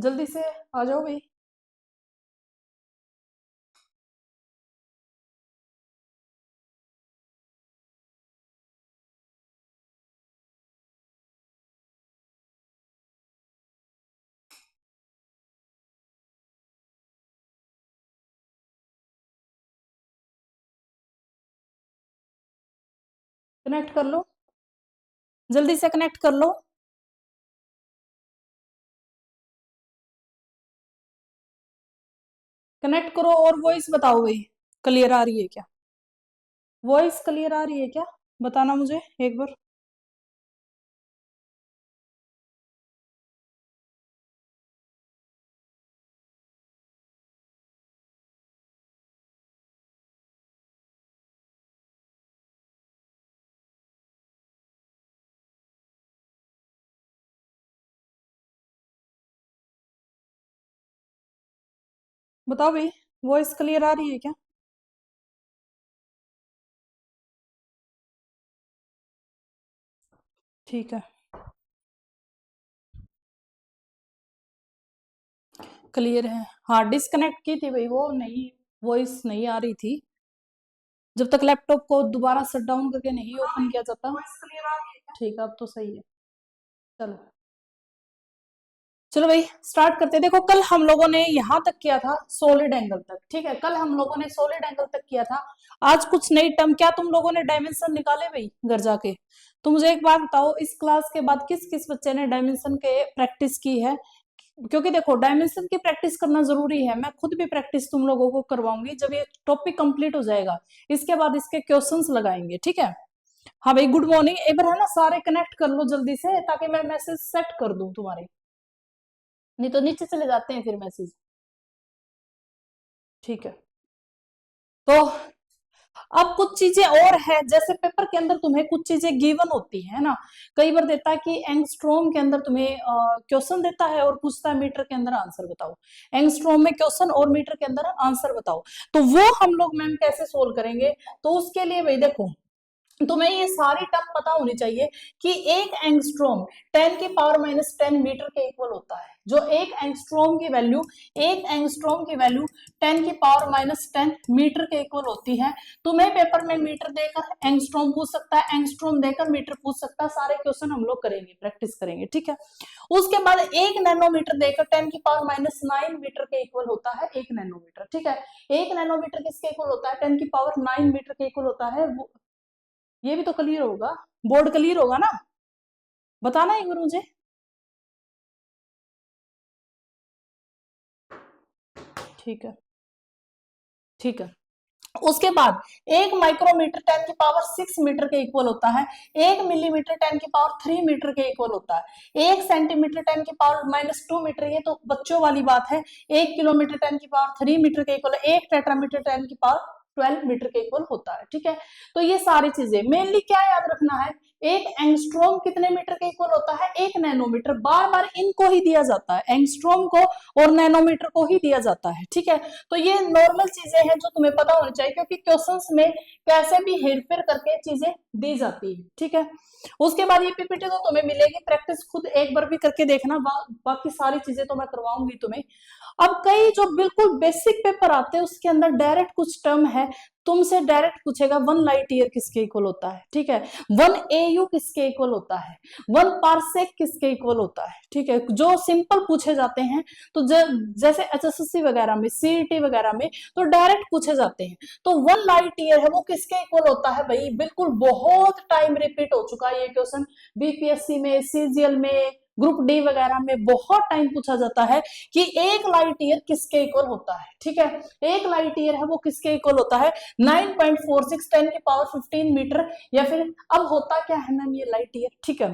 जल्दी से आ जाओ भाई। कनेक्ट कर लो, जल्दी से कनेक्ट कर लो। कनेक्ट करो और वॉइस बताओ भाई, क्लियर आ रही है क्या? वॉइस क्लियर आ रही है क्या? बताना मुझे एक बार। बताओ भाई, वॉइस क्लियर आ रही है क्या? ठीक है, क्लियर है। हाँ, डिस्कनेक्ट की थी भाई, वो नहीं, वॉइस नहीं आ रही थी जब तक लैपटॉप को दोबारा शट डाउन करके नहीं ओपन किया जाता। वॉइस क्लियर आ रही है? ठीक है, अब तो सही है। चलो चलो भाई स्टार्ट करते हैं। देखो कल हम लोगों ने यहां तक किया था सॉलिड एंगल तक, ठीक है, कल हम लोगों ने सॉलिड एंगल तक किया था। आज कुछ नई टर्म, क्या तुम लोगों ने डायमेंशन निकाले भाई घर जाके? तो मुझे एक बात बताओ, इस क्लास के बाद किस किस बच्चे ने डायमेंशन के प्रैक्टिस की है? क्योंकि देखो डायमेंशन की प्रैक्टिस करना जरूरी है, मैं खुद भी प्रैक्टिस तुम लोगों को करवाऊंगी जब ये टॉपिक कंप्लीट हो जाएगा। इसके बाद इसके क्वेश्चंस लगाएंगे, ठीक है। हाँ भाई गुड मॉर्निंग, एक बार है ना सारे कनेक्ट कर लो जल्दी से, ताकि मैं मैसेज सेट कर दूं तुम्हारे, नहीं तो नीचे चले जाते हैं फिर मैसेज। ठीक है, तो अब कुछ चीजें और है, जैसे पेपर के अंदर तुम्हें कुछ चीजें गिवन होती है ना, कई बार देता है कि एंगस्ट्रॉम के अंदर तुम्हें क्वेश्चन देता है और पूछता है मीटर के अंदर आंसर बताओ। एंगस्ट्रॉम में क्वेश्चन और मीटर के अंदर आंसर बताओ, तो वो हम लोग मैम कैसे सोल्व करेंगे? तो उसके लिए भाई देखो, तुम्हें ये सारी टर्म पता होनी चाहिए कि एक एंगस्ट्रॉम 10 की पावर माइनस 10 मीटर के इक्वल होता है। जो एक एंगस्ट्रॉम की वैल्यू, एक एंगस्ट्रॉम की वैल्यू 10 की पावर माइनस 10 मीटर के इक्वल होती है। तुम्हें पेपर में मीटर देकर एंगस्ट्रॉम पूछ सकता है, एंगस्ट्रॉम देकर मीटर पूछ सकता है, सारे क्वेश्चन हम लोग करेंगे, प्रैक्टिस करेंगे, ठीक है। उसके बाद एक नैनोमीटर देकर 10 की पावर माइनस 9 मीटर के इक्वल होता है एक नैनोमीटर, ठीक है। एक नैनोमीटर किसके इक्वल होता है? 10 की पावर 9 मीटर के इक्वल होता है। ये भी तो क्लियर होगा, बोर्ड क्लियर होगा ना? बताना एक बार मुझे। ठीक है, ठीक है। उसके बाद एक माइक्रोमीटर 10 की पावर 6 मीटर के इक्वल होता है। एक मिलीमीटर 10 की पावर 3 मीटर के इक्वल होता है। एक सेंटीमीटर 10 की पावर माइनस 2 मीटर, ये तो बच्चों वाली बात है। एक किलोमीटर 10 की पावर 3 मीटर के इक्वल है। एक टेट्रामीटर 10 की पावर 12 मीटर के इक्वल होता है, ठीक है। तो ये सारी चीजें मेनली क्या याद रखना है, एक एंगस्ट्रॉम कितने मीटर के इक्वल होता है? एक नैनोमीटर। बार बार इनको ही दिया जाता है, एंगस्ट्रॉम को और नैनोमीटर को ही दिया जाता है, ठीक है। तो ये नॉर्मल चीजें हैं जो तुम्हें पता होनी चाहिए, क्योंकि क्वेश्चंस में कैसे भी हेरफेर करके चीजें दी जाती है, ठीक है। उसके बाद ये पीपीटी तो तुम्हें मिलेगी, प्रैक्टिस खुद एक बार भी करके देखना, बाकी सारी चीजें तो मैं करवाऊंगी तुम्हें। अब कई जो बिल्कुल बेसिक पेपर आते हैं उसके अंदर डायरेक्ट कुछ टर्म है, तुमसे डायरेक्ट पूछेगा 1 लाइट ईयर किसके इक्वल होता है, ठीक है। 1 AU किसके इक्वल होता है? 1 पारसेक किसके इक्वल होता है, ठीक है। जो सिंपल पूछे जाते हैं, तो जैसे HSSC वगैरह में, CET वगैरह में तो डायरेक्ट पूछे जाते हैं। तो 1 लाइट ईयर है वो किसके इक्वल होता है भाई? बिल्कुल बहुत टाइम रिपीट हो चुका है ये क्वेश्चन, BPSC में, CGL में, ग्रुप डी वगैरह में बहुत टाइम पूछा जाता है कि एक लाइट ईयर किसके इक्वल होता है, ठीक है। एक लाइट ईयर है वो किसके इक्वल होता है? 9.46 10 की पावर 15 मीटर, या फिर अब होता क्या है मैम ये लाइट ईयर, ठीक है,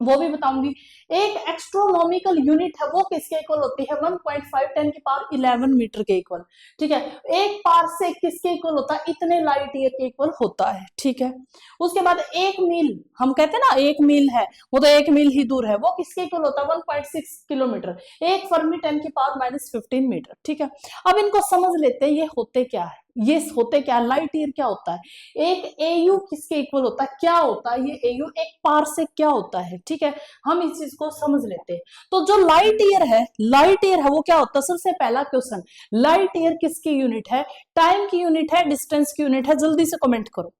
वो भी बताऊंगी। एक एस्ट्रोनॉमिकल यूनिट है वो किसके इक्वल होती है? 1.5 10 की पावर 11 मीटर के इक्वल, ठीक है। एक पारसेक किसके इक्वल होता है? इतने लाइट ईयर के इक्वल होता है, ठीक है। उसके बाद एक मील, हम कहते हैं ना एक मील है, वो तो एक मील ही दूर है, वो किसके इक्वल होता है? 1.6 किलोमीटर। एक फर्मी 10 की पावर माइनस 15 मीटर, ठीक है। अब इनको समझ लेते हैं ये होते क्या है। ये होते क्या, लाइट ईयर क्या होता है, एक एयू किसके इक्वल होता है, क्या होता है ये एयू, एक पारसेक क्या होता है, ठीक है, हम इस चीज को समझ लेते हैं। तो जो लाइट ईयर है, लाइट ईयर है वो क्या होता है, सबसे पहला क्वेश्चन, लाइट ईयर किसकी यूनिट है, टाइम की यूनिट है, डिस्टेंस की यूनिट है, जल्दी से कमेंट करो,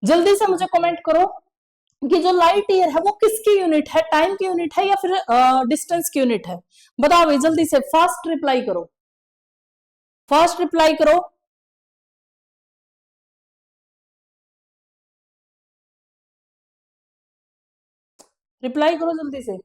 जल्दी से मुझे कमेंट करो कि जो लाइट ईयर है वो किसकी यूनिट है, टाइम की यूनिट है या फिर डिस्टेंस की यूनिट है, बताओ भाई जल्दी से, फास्ट रिप्लाई करो, फास्ट रिप्लाई करो। रिप्लाई करो जल्दी से।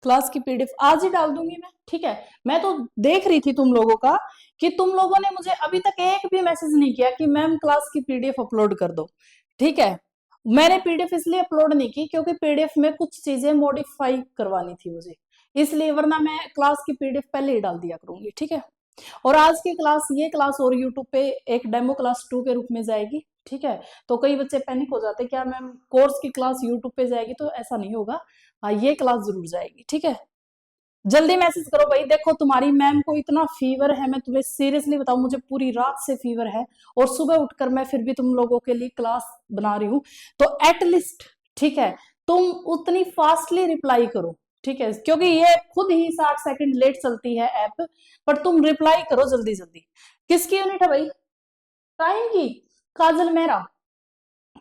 क्लास की पीडीएफ आज ही डाल दूंगी मैं, ठीक है। मैं तो देख रही थी तुम लोगों का कि तुम लोगों ने मुझे अभी तक एक भी मैसेज नहीं किया कि मैम क्लास की पीडीएफ अपलोड कर दो, ठीक है। मैंने पीडीएफ इसलिए अपलोड नहीं की क्योंकि पीडीएफ में कुछ चीजें मॉडिफाई करवानी थी मुझे, इसलिए, वरना मैं क्लास की पीडीएफ पहले ही डाल दिया करूंगी, ठीक है। और आज की क्लास, ये क्लास और यूट्यूब पे एक डेमो क्लास 2 के रूप में जाएगी, ठीक है। तो कई बच्चे पैनिक हो जाते क्या मैम कोर्स की क्लास यूट्यूब पे जाएगी, तो ऐसा नहीं होगा, हाँ ये क्लास जरूर जाएगी, ठीक है। जल्दी मैसेज करो भाई, देखो तुम्हारी मैम को इतना फीवर है, मैं तुम्हें सीरियसली बताऊं, मुझे पूरी रात से फीवर है और सुबह उठकर मैं फिर भी तुम लोगों के लिए क्लास बना रही हूं, तो एटलीस्ट, ठीक है, तुम उतनी फास्टली रिप्लाई करो, ठीक है, क्योंकि ये खुद ही 60 सेकंड लेट चलती है ऐप, पर तुम रिप्लाई करो जल्दी जल्दी। किसकी यूनिट है भाई, टाइम की, काजल मेहरा,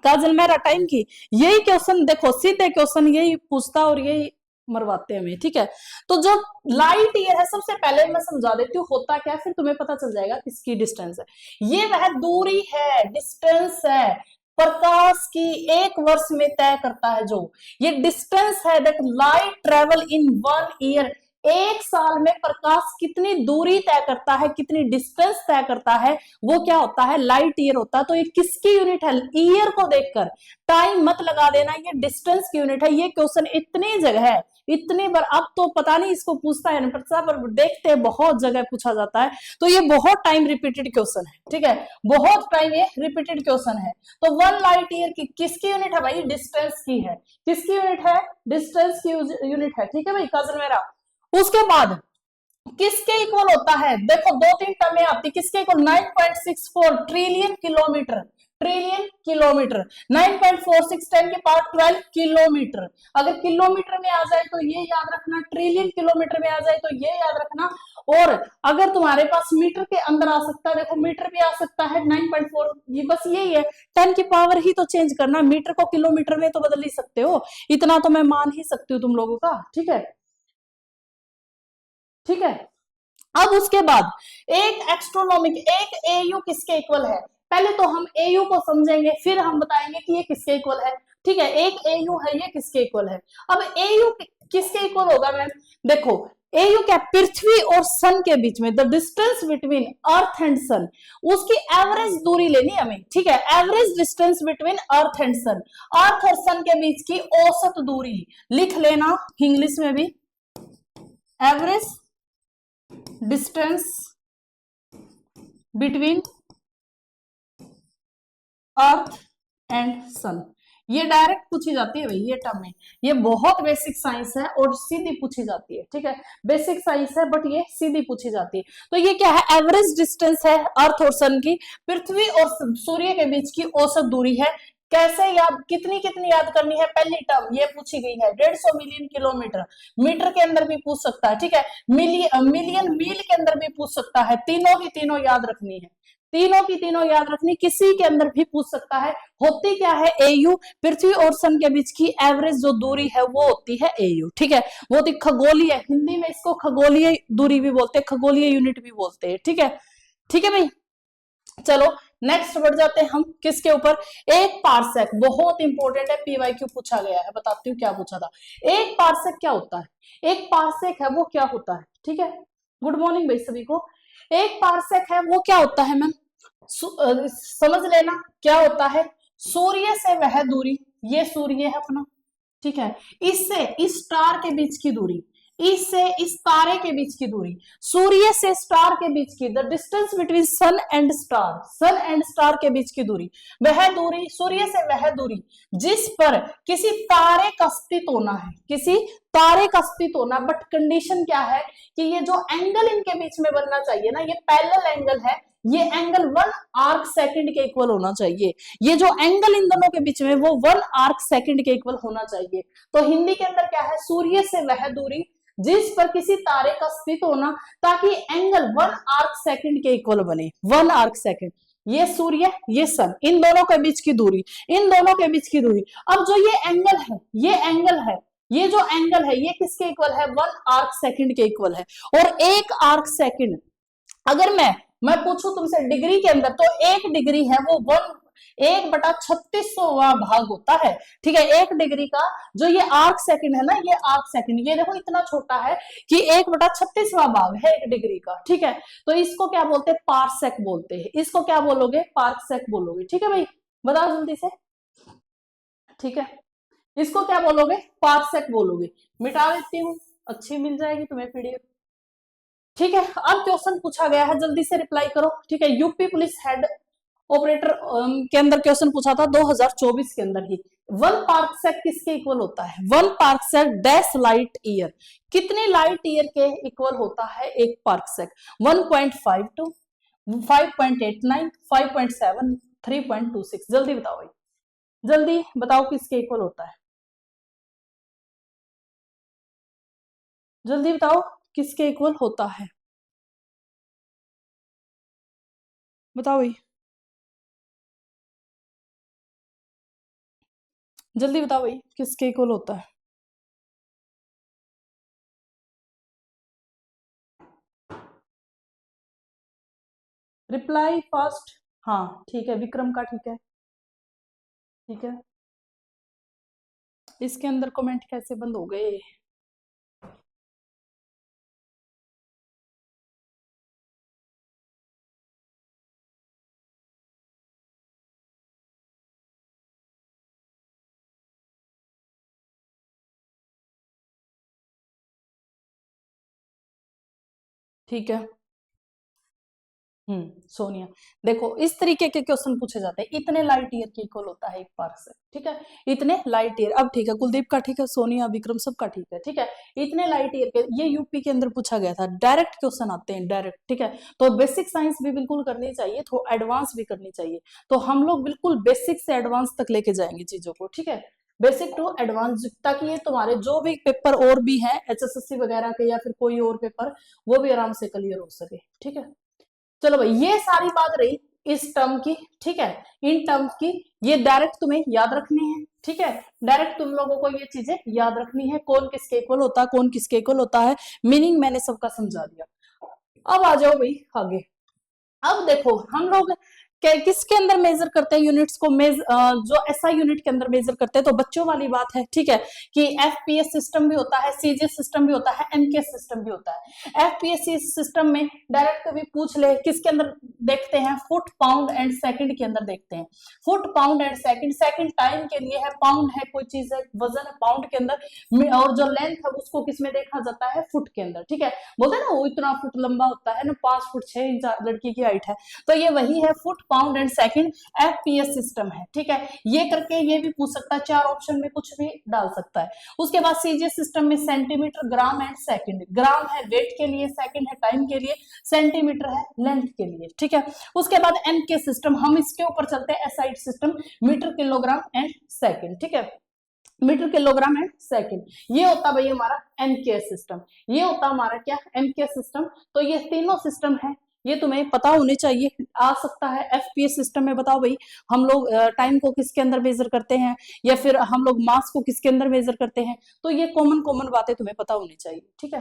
काजल मेहरा टाइम की, यही क्वेश्चन देखो, सीधे क्वेश्चन यही पूछता और यही मरवाते हैं हमें, ठीक है। तो जो लाइट ईयर है, सबसे पहले मैं समझा देती हूँ होता क्या है, फिर तुम्हें पता चल जाएगा किसकी डिस्टेंस है। ये वह दूरी है, डिस्टेंस है, प्रकाश की एक वर्ष में तय करता है, जो ये डिस्टेंस है that light travel in 1 year, एक साल में प्रकाश कितनी दूरी तय करता है, कितनी डिस्टेंस तय करता है, वो क्या होता है, लाइट ईयर होता है। तो ये किसकी यूनिट है, ईयर को देखकर टाइम मत लगा देना, ये डिस्टेंस की यूनिट है। ये क्वेश्चन इतनी जगह है, इतनी बार, अब तो पता नहीं इसको पूछता है पर देखते हैं बहुत जगह पूछा जाता है, तो ये बहुत टाइम रिपीटेड क्वेश्चन है, ठीक है, बहुत टाइम ये रिपीटेड क्वेश्चन है। तो 1 लाइट ईयर की किसकी यूनिट है भाई, डिस्टेंस की है, किसकी यूनिट है, डिस्टेंस की यूनिट है, ठीक है भाई काजल मेरा। उसके बाद किसके इक्वल होता है, देखो 2-3 टर्में आती, किसके equal, 9.64 trillion kilometre, trillion kilometre, 9.46 10 की पावर 12 किलोमीटर। अगर किलोमीटर में आ जाए तो ये याद रखना, ट्रिलियन किलोमीटर में आ जाए तो ये याद रखना, और अगर तुम्हारे पास मीटर के अंदर आ सकता है, देखो मीटर भी आ सकता है 9.4, ये बस यही है, 10 की पावर ही तो चेंज करना, मीटर को किलोमीटर में तो बदल ही सकते हो, इतना तो मैं मान ही सकती हूँ तुम लोगों का, ठीक है, ठीक है। अब उसके बाद एक एस्ट्रोनॉमिक, एक एयू किसके इक्वल है, पहले तो हम एयू को समझेंगे फिर हम बताएंगे कि ये किसके इक्वल है, ठीक है। एक एयू है, ये किसके इक्वल है, अब एयू किसके इक्वल होगा मैम, देखो एयू क्या, पृथ्वी और सन के बीच में, the distance between earth and sun, उसकी एवरेज दूरी लेनी है हमें, ठीक है, average distance between earth and sun, earth और सन के बीच की औसत दूरी लिख लेना इंग्लिश में भी, average distance between earth and sun, ये डायरेक्ट पूछी जाती है भाई, ये टर्म में, ये बहुत बेसिक साइंस है और सीधी पूछी जाती है, ठीक है, बेसिक साइंस है बट ये सीधी पूछी जाती है। तो ये क्या है, एवरेज डिस्टेंस है अर्थ और सन की, पृथ्वी और सूर्य के बीच की औसत दूरी है। कैसे याद, कितनी कितनी याद करनी है, पहली टर्म ये पूछी गई है 150 मिलियन किलोमीटर, मीटर के अंदर भी पूछ सकता है, ठीक है, मिलियन मील के अंदर भी पूछ सकता है, तीनों की तीनों याद रखनी है, तीनों की तीनों याद रखनी, किसी के अंदर भी पूछ सकता है। होती क्या है एयू, पृथ्वी और सन के बीच की एवरेज जो दूरी है वो होती है एयू, ठीक है, वो होती खगोलीय, हिंदी में इसको खगोलीय दूरी भी बोलते हैं, खगोलीय यूनिट भी बोलते हैं, ठीक है, ठीक है भाई। चलो नेक्स्ट बढ़ जाते हैं हम किसके ऊपर, एक पार्सेक, बहुत इंपॉर्टेंट है, पीवाईक्यू पूछा गया है, बताती हूँ क्या पूछा था। एक पार्सेक क्या होता है, एक पार्सेक है वो क्या होता है, ठीक है, गुड मॉर्निंग भाई सभी को। एक पार्सेक है वो क्या होता है मैम, समझ लेना क्या होता है, सूर्य से वह दूरी, ये सूर्य है अपना, ठीक है, इससे इस स्टार के बीच की दूरी, इस से इस तारे के बीच की दूरी, सूर्य से स्टार के बीच की, the distance between sun and star, sun and star के बीच की दूरी, वह दूरी, सूर्य से वह दूरी जिस पर किसी तारे का अस्तित्व होना है, किसी तारे का अस्तित्व होना। बट कंडीशन क्या है कि ये जो एंगल इनके बीच में बनना चाहिए ना, ये पैरेलल एंगल है, ये एंगल 1 आर्क सेकंड के इक्वल होना चाहिए। ये जो एंगल इन दोनों के बीच में वो 1 आर्क सेकंड के इक्वल होना चाहिए। तो हिंदी के अंदर क्या है, सूर्य से वह दूरी जिस पर किसी तारे का अस्तित्व होना, ताकि एंगल 1 आर्क सेकंड के इक्वल बने, 1 आर्क सेकंड। ये सूर्य, ये सन, इन दोनों के बीच की दूरी, इन दोनों के बीच की दूरी। अब जो ये एंगल है, ये एंगल है, ये जो एंगल है ये किसके इक्वल है, 1 आर्क सेकंड के इक्वल है। और 1 आर्क सेकंड, अगर मैं पूछूं तुमसे डिग्री के अंदर, तो 1 डिग्री है वो 1/36वां भाग होता है। ठीक है, 1 डिग्री का जो ये आर्क सेकंड है ना, ये आर्क सेकंड, ये देखो इतना छोटा है कि 1/36वां भाग है 1 डिग्री का। ठीक है, तो इसको क्या बोलते हैं, पार्सेक बोलते हैं। इसको क्या बोलोगे, पार्सेक बोलोगे। ठीक है भाई, बताओ जल्दी से। ठीक है, इसको क्या बोलोगे, पार्सेक बोलोगे। मिटा देती हूँ, अच्छी मिल जाएगी तुम्हें पीडीएफ। ठीक है, अब क्वेश्चन पूछा गया है, जल्दी से रिप्लाई करो। ठीक है, यूपी पुलिस हेड ऑपरेटर के अंदर क्वेश्चन पूछा था 2024 के अंदर ही। 1 पार्सेक किसके इक्वल होता है, 1 पार्सेक डैश लाइट ईयर, कितने लाइट ईयर के इक्वल होता है 1 पार्सेक, 1.52, 5.89, 5.7, 3.26। जल्दी बताओ भाई, जल्दी बताओ किसके इक्वल होता है, जल्दी बताओ किसके इक्वल होता है, बताओ भाई, जल्दी बताओ भाई किसके इक्वल होता है। Reply fast. हाँ ठीक है, विक्रम का ठीक है, ठीक है। इसके अंदर कमेंट कैसे बंद हो गए, ठीक है। सोनिया, देखो इस तरीके के क्वेश्चन पूछे जाते हैं, इतने लाइट ईयर के इक्वल होता है 1 पार्सेक। ठीक है, इतने लाइट ईयर। अब ठीक है, कुलदीप का ठीक है, सोनिया, विक्रम सबका ठीक है। ठीक है, इतने लाइट ईयर के, ये यूपी के अंदर पूछा गया था। डायरेक्ट क्वेश्चन आते हैं, डायरेक्ट। ठीक है, तो बेसिक साइंस भी बिल्कुल करनी चाहिए, तो एडवांस भी करनी चाहिए। तो हम लोग बिल्कुल बेसिक से एडवांस तक लेके जाएंगे चीजों को। ठीक है, बेसिक टू एडवांस, ताकि ये तुम्हारे जो भी पेपर और भी हैं एचएसएससी वगैरह के या फिर कोई और पेपर, वो भी आराम से क्लियर हो सके। ठीक है, चलो भाई, ये सारी बात रही इस टर्म की। ठीक है, इन टर्म की ये डायरेक्ट तुम्हें याद रखनी है। ठीक है, डायरेक्ट तुम लोगों को ये चीजें याद रखनी है, कौन किसके इक्वल होता है, कौन किसके इक्वल होता है। मीनिंग मैंने सबका समझा दिया। अब आ जाओ भाई आगे। अब देखो हम लोग किसके अंदर मेजर करते हैं यूनिट्स को, जो एसआई यूनिट के अंदर मेजर करते हैं, तो बच्चों वाली बात है। ठीक है, कि एफपीएस सिस्टम भी होता है, सीजीएस सिस्टम भी होता है, एमकेएस सिस्टम भी होता है। एफपीएस सिस्टम में डायरेक्ट कभी पूछ ले, किसके अंदर देखते हैं, फुट पाउंड एंड सेकंड के अंदर देखते हैं। Foot pound and second, second time के लिए है, पाउंड है कोई चीज है, वजन है पाउंड के अंदर, और जो लेंथ है उसको किसमें देखा जाता है, फुट के अंदर। ठीक है, बोलते हैं ना वो इतना फुट लंबा होता है ना, 5 फुट 6 इंच लड़की की हाइट है, तो ये वही है, foot pound and second FPS system है। ठीक है, ये करके ये भी पूछ सकता है, 4 ऑप्शन में कुछ भी डाल सकता है। उसके बाद सीजीएस सिस्टम में सेंटीमीटर, ग्राम एंड सेकंड, ग्राम है वेट के लिए, सेकंड है टाइम के लिए, सेंटीमीटर है लेंथ के लिए। ठीक है, उसके बाद एमके सिस्टम, हम इसके ऊपर चलते हैं, SI system, metre, kilogram and second. ठीक है, मीटर, किलोग्राम एंड सेकंड, ये होता भाई हमारा एमकेएस सिस्टम, ये होता हमारा क्या, एमकेएस सिस्टम। तो ये तीनों सिस्टम है, ये तुम्हें पता होने चाहिए। आ सकता है एफपीएस सिस्टम में, बताओ भाई हम लोग टाइम को किसके अंदर मेजर करते हैं, या फिर हम लोग मास को किसके अंदर मेजर करते हैं, तो ये कॉमन कॉमन बातें तुम्हें पता होनी चाहिए। ठीक है,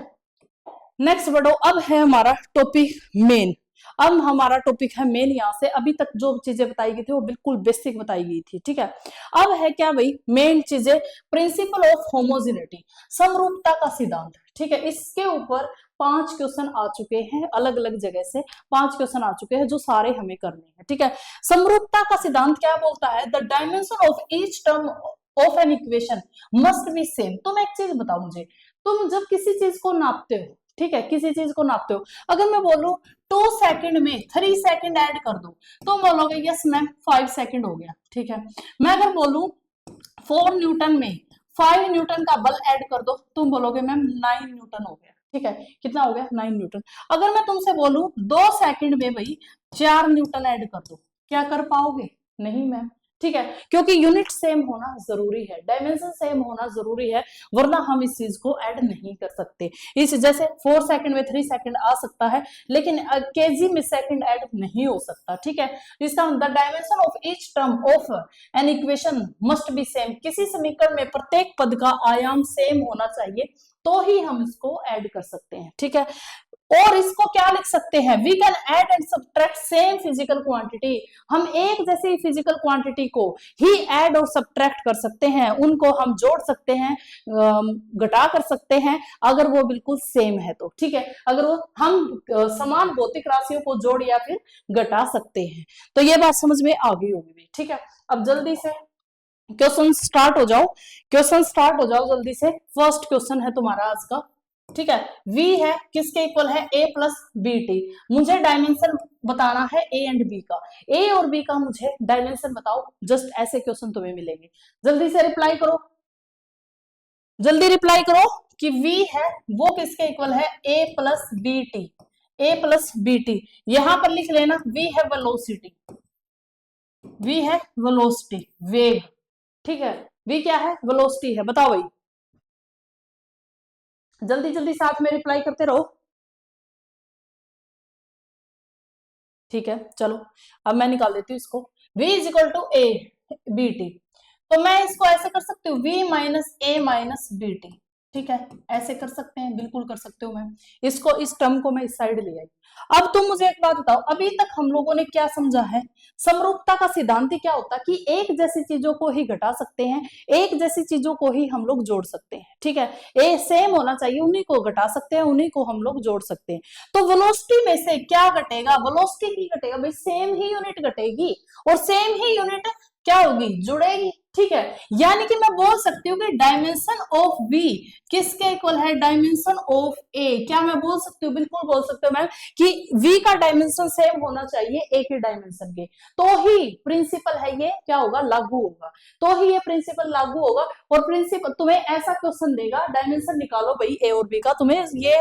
नेक्स्ट बढ़ो। अब है हमारा टॉपिक मेन, अब हमारा टॉपिक है मेन। यहाँ से अभी तक जो चीजें बताई गई थी वो बिल्कुल बेसिक बताई गई थी। ठीक है, अब है क्या भाई मेन चीजें, प्रिंसिपल ऑफ होमोजेनिटी, समरूपता का सिद्धांत। ठीक है, इसके ऊपर 5 क्वेश्चन आ चुके हैं, अलग अलग जगह से 5 क्वेश्चन आ चुके हैं, जो सारे हमें करने हैं। ठीक है, समरूपता का सिद्धांत क्या बोलता है, the dimension of each term of an equation must be same. तुम एक चीज बताओ मुझे, तुम जब किसी चीज को नापते हो, ठीक है, किसी चीज को नापते हो, अगर मैं बोलूं 2 सेकंड में 3 सेकंड ऐड कर दो, तुम बोलोगे यस मैम 5 सेकंड हो गया, ठीक है। मैं अगर बोलूं 4 न्यूटन में 5 न्यूटन का बल ऐड कर दो, तुम बोलोगे मैम 9 न्यूटन हो गया, ठीक है। कितना हो गया? 9 न्यूटन। अगर मैं तुमसे बोलूं 2 सेकंड में भाई 4 न्यूटन ऐड कर दो, क्या कर पाओगे? नहीं मैम, ठीक है, क्योंकि यूनिट सेम होना जरूरी है, डायमेंशन सेम होना जरूरी है, वरना हम इस चीज को ऐड नहीं कर सकते। इस जैसे 4 सेकंड में 3 सेकंड आ सकता है, लेकिन केजी में सेकंड ऐड नहीं हो सकता, ठीक है। इसका the dimension of each term of an equation must be same, किसी समीकरण में प्रत्येक पद का आयाम सेम होना चाहिए, तो ही हम इसको ऐड कर सकते हैं, ठीक है। और इसको क्या लिख सकते हैं? We can add and subtract same physical quantity, हम एक जैसी फिजिकल क्वांटिटी को ही ऐड और सब्ट्रैक्ट कर सकते हैं, उनको हम जोड़ सकते हैं, घटा कर सकते हैं, अगर वो बिल्कुल सेम है तो, ठीक है। अगर वो हम समान भौतिक राशियों को जोड़ या फिर घटा सकते हैं, तो ये बात समझ में आ गई होगी, ठीक है। अब जल्दी से क्वेश्चन स्टार्ट हो जाओ, क्वेश्चन स्टार्ट हो जाओ जल्दी से। फर्स्ट क्वेश्चन है तुम्हारा आज का, ठीक है। v है किसके इक्वल है? a plus b t. मुझे डायमेंशन बताना है a एंड b का, a और b का मुझे डायमेंशन बताओ। जस्ट ऐसे क्वेश्चन तुम्हें मिलेंगे, जल्दी से रिप्लाई करो, जल्दी रिप्लाई करो कि v है वो किसके इक्वल है? a plus b t, a plus b t. यहां पर लिख लेना v है वेलोसिटी, v है वेलोसिटी, वेग, ठीक है। v क्या है? वेलोसिटी है, बताओ भाई, जल्दी जल्दी साथ में रिप्लाई करते रहो, ठीक है। चलो अब मैं निकाल देती हूँ इसको, v is equal to a b t, तो मैं इसको ऐसे कर सकती हूँ v minus a minus b t, ठीक है, ऐसे कर सकते हैं, बिल्कुल कर सकते हो मैम। इसको, इस टर्म को मैं इस साइड ले आई। अब तुम मुझे एक बात बताओ, अभी तक हम लोगों ने क्या समझा है? समरूपता का सिद्धांत क्या होता है कि एक जैसी चीजों को ही घटा सकते हैं, एक जैसी चीजों को ही हम लोग जोड़ सकते हैं, ठीक है। ए सेम होना चाहिए, उन्हीं को घटा सकते हैं, उन्हीं को हम लोग जोड़ सकते हैं। तो वेलोसिटी में से क्या घटेगा? वेलोसिटी ही घटेगा भाई, सेम ही यूनिट घटेगी, और सेम ही यूनिट क्या होगी? जुड़ेगी, ठीक है। यानी कि मैं बोल सकती हूँ कि डायमेंशन ऑफ v किसके इक्वल है? Dimension of a। क्या मैं बोल सकती हूँ? बिल्कुल बोल सकते हो मैम कि v का डायमेंशन सेम होना चाहिए a के डायमेंशन के, तो ही प्रिंसिपल है ये क्या होगा? लागू होगा, तो ही ये प्रिंसिपल लागू होगा। और प्रिंसिपल तुम्हें ऐसा क्वेश्चन देगा, डायमेंशन निकालो भाई a और b का, तुम्हें ये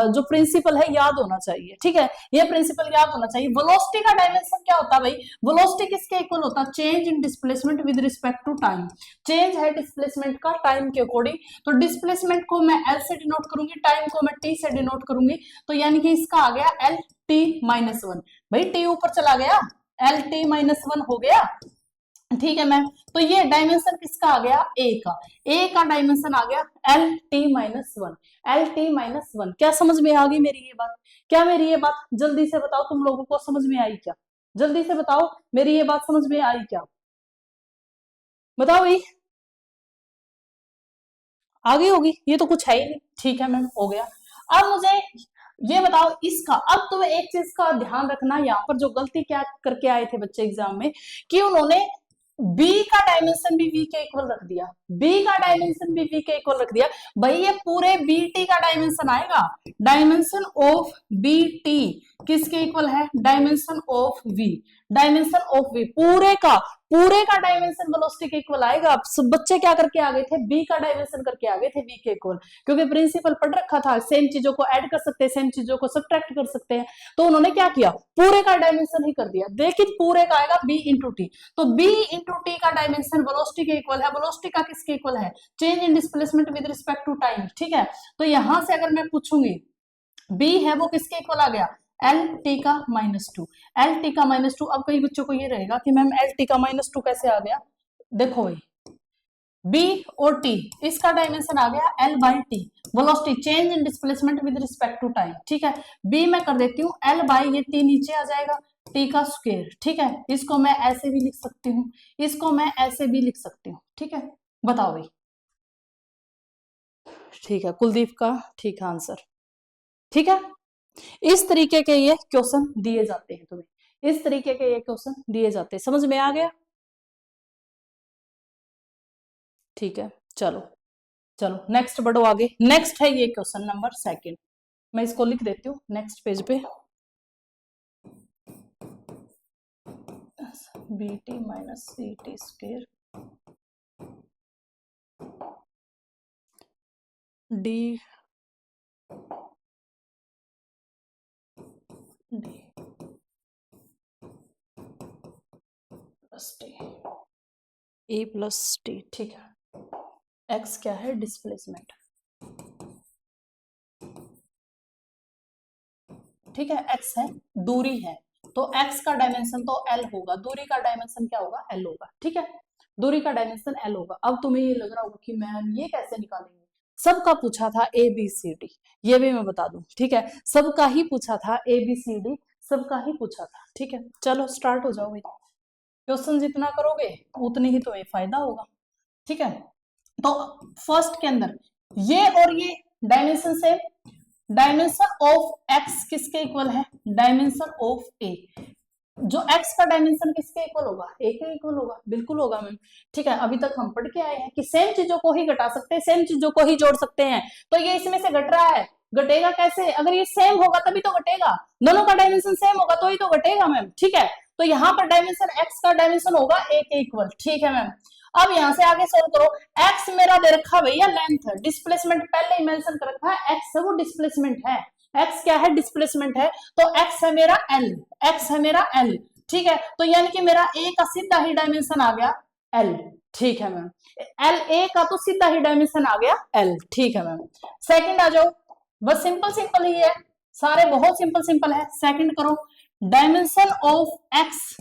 जो प्रिंसिपल है याद होना चाहिए, ठीक है, ये प्रिंसिपल याद होना चाहिए। वेलोसिटी का डायमेंशन क्या होता है भाई? वेलोसिटी किसके इक्वल होता है? Change in displacement with respect to time. Change है डिस्प्लेसमेंट का टाइम के अकॉर्डिंग, तो डिस्प्लेसमेंट को मैं एल से डिनोट करूंगी, टाइम को मैं टी से डिनोट करूंगी, तो यानी कि इसका आ गया एल टी माइनस वन। भाई टी ऊपर चला गया, एल टी माइनस वन हो गया, ठीक है मैम। तो ये डायमेंशन किसका आ गया? ए का, ए का डायमेंशन आ गया L T minus one, L T minus one. क्या समझ में आ गई मेरी ये बात? क्या मेरी ये बात जल्दी से बताओ, तुम लोगों को समझ में आई क्या? जल्दी से बताओ, मेरी ये बात समझ में आई क्या? बताओ भाई, आ गई होगी, ये तो कुछ है ही नहीं, ठीक है मैम, हो गया। अब मुझे ये बताओ इसका, अब तुम्हें एक चीज का ध्यान रखना, यहाँ पर जो गलती क्या करके आए थे बच्चे एग्जाम में, कि उन्होंने b का डायमेंशन भी v के इक्वल रख दिया, b का डायमेंशन भी v के इक्वल रख दिया। भाई ये पूरे bt का डायमेंशन आएगा, डायमेंशन ऑफ bt किसके इक्वल है? Dimension of v, dimension of v पूरे का डायमेंशन वेलोसिटी के इक्वल आएगा। सब बच्चे क्या करके आ गए थे? b का डायमेंशन करके आ गए थे v के इक्वल, क्योंकि प्रिंसिपल पढ़ रखा था, सेम चीजों को ऐड कर सकते हैं, सेम चीजों को सब्ट्रैक्ट कर सकते हैं, तो उन्होंने क्या किया? पूरे का डायमेंशन ही कर दिया। लेकिन पूरे का आएगा b इंटू टी, तो b इंटू टी का डायमेंशन वेलोसिटी के इक्वल है। वेलोसिटी का किसके इक्वल है? Change in displacement with respect to time, ठीक है। तो यहां से अगर मैं पूछूंगी b है वो किसके इक्वल आ गया? एल टी का माइनस टू, एल टी का माइनस टू। अब कई बच्चों को ये रहेगा कि मैम एल टी का माइनस टू कैसे आ गया? देखो भाई, b और t इसका डायमेंशन आ गया l by t, velocity change in displacement with respect to time, ठीक है। b मैं कर देती हूँ l बाई, ये t नीचे आ जाएगा, t का स्क्वायर, ठीक है। इसको मैं ऐसे भी लिख सकती हूँ, इसको मैं ऐसे भी लिख सकती हूँ, ठीक है। बताओ भाई, ठीक है, कुलदीप का ठीक है आंसर, ठीक है। इस तरीके के ये क्वेश्चन दिए जाते हैं तुम्हें, इस तरीके के ये क्वेश्चन दिए जाते हैं, समझ में आ गया? ठीक है, चलो चलो नेक्स्ट बढ़ो आगे। नेक्स्ट है ये क्वेश्चन नंबर सेकंड, मैं इसको लिख देती हूँ नेक्स्ट पेज पे। B t minus c t square d d plus t a plus t. ठीक है, एक्स क्या है? डिस्प्लेसमेंट। ठीक है, एक्स है, दूरी है, तो एक्स का डायमेंशन तो एल होगा, दूरी का डायमेंशन क्या होगा? एल होगा। ठीक है, दूरी का डायमेंशन एल होगा। अब तुम्हें ये लग रहा होगा कि मैम ये कैसे निकालेंगे, सबका पूछा था ए बी सी डी, ये भी मैं बता दूं। ठीक है, सबका ही पूछा था ए बी सी डी, सबका ही पूछा था। ठीक है, चलो स्टार्ट हो जाओ भाई, क्वेश्चन जितना करोगे उतनी ही तुम्हें फायदा होगा। ठीक है, तो फर्स्ट के अंदर ये और ये dimension same, dimension of x किसके इक्वल है? डायमेंशन ऑफ ए। जो एक्स का डायमेंशन किसके इक्वल होगा? ए के इक्वल होगा, बिल्कुल होगा मैम। ठीक है, अभी तक हम पढ़ के आए हैं कि सेम चीजों को ही घटा सकते हैं, सेम चीजों को ही जोड़ सकते हैं। तो ये इसमें से घट रहा है, घटेगा कैसे? अगर ये सेम होगा तभी तो घटेगा, दोनों का डायमेंशन सेम होगा तो ही तो घटेगा मैम। ठीक है, तो यहाँ पर डायमेंशन एक्स का डायमेंशन होगा ए के इक्वल। ठीक है मैम, अब यहां से आगे सोल्व करो। एक्स मेरा दे रखा भैया लेंथ, डिस्प्लेसमेंट पहले ही मेंशन कर रखा है, एक्स है वो डिस्प्लेसमेंट है, एक्स क्या है? डिस्प्लेसमेंट है, तो एक्स है मेरा एल, एक्स है मेरा एल। ठीक है, तो यानी कि मेरा ए का सीधा ही डायमेंशन आ गया एल। ठीक है मैम, एल ए का तो सीधा ही डायमेंशन आ गया एल। ठीक है मैम, सेकंड आ जाओ, बस सिंपल सिंपल ही है, सारे बहुत सिंपल सिंपल है। सेकंड करो, डायमेंशन ऑफ एक्स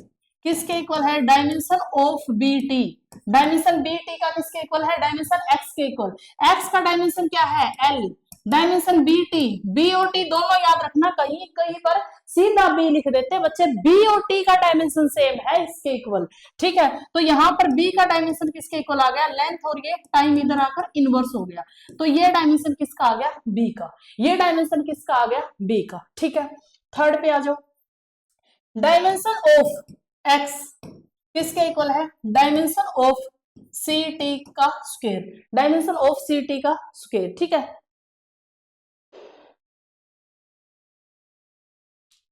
किसके इक्वल है? Dimension of b t, dimension b t का किसके इक्वल है? डायमेंशन एक्स के इक्वल। एक्स का डायमेंशन क्या है? L, dimension b t, b और टी दोनों याद रखना, कहीं कहीं पर सीधा बी लिख देते बच्चे, बी और टी का डायमेंशन सेम है इसके इक्वल। ठीक है, तो यहाँ पर बी का डायमेंशन किसके इक्वल आ गया? लेंथ, और ये टाइम इधर आकर इनवर्स हो गया, तो ये डायमेंशन किसका आ गया? बी का, ये डायमेंशन किसका आ गया? बी का। ठीक है, थर्ड पे आ जाओ, डायमेंशन ऑफ एक्स किसके इक्वल है? डायमेंशन ऑफ सी टी का square, dimension of c T का स्क्वायर। ठीक है,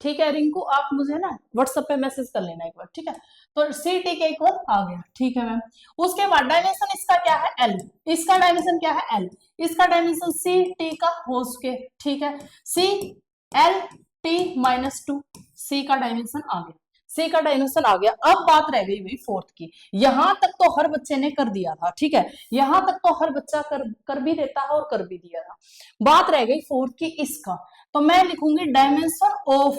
ठीक है रिंकू, आप मुझे ना व्हाट्सएप पे मैसेज कर लेना एक बार। ठीक है, तो सी टी के इक्वल आ गया। ठीक है मैम, उसके बाद डायमेंशन इसका क्या है? एल, इसका डायमेंशन क्या है? एल, इसका डायमेंशन सी टी का होल स्क्वायर। ठीक है, C L T minus two, C का डायमेंशन आ गया, सी का डायमेंशन आ गया। अब बात रह गई भाई फोर्थ की, यहां तक तो हर बच्चे ने कर दिया था। ठीक है, यहां तक तो हर बच्चा कर भी देता है और कर भी दिया था, बात रह गई फोर्थ की इसका। तो मैं लिखूंगी डायमेंशन ऑफ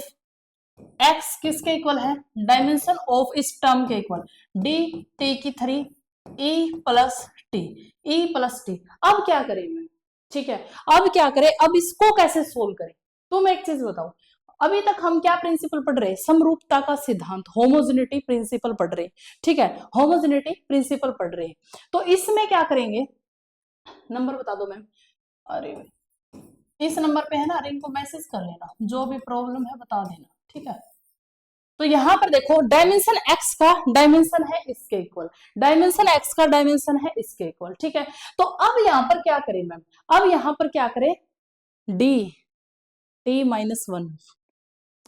एक्स किसके इक्वल है? डायमेंशन ऑफ इस टर्म के इक्वल, डी टी की three E plus T, E plus T. अब क्या करें मैं? ठीक है, अब क्या करें, अब इसको कैसे सोल्व करें? तुम एक चीज बताओ, अभी तक हम क्या प्रिंसिपल पढ़ रहे हैं? समरूपता का सिद्धांत, होमोजेनिटी प्रिंसिपल पढ़ रहे हैं। ठीक है, होमोजेनिटी प्रिंसिपल पढ़ रहे हैं, तो इसमें क्या करेंगे? नंबर बता दो मैम। अरे इस नंबर पे है ना, रिंग को मैसेज कर लेना, जो भी प्रॉब्लम है बता देना। ठीक है, तो यहां पर देखो डायमेंशन एक्स का डायमेंशन है इसके इक्वल, डायमेंशन एक्स का डायमेंशन है इसके इक्वल। ठीक है, तो अब यहां पर क्या करें मैम? अब यहां पर क्या करें? डी टी माइनस वन,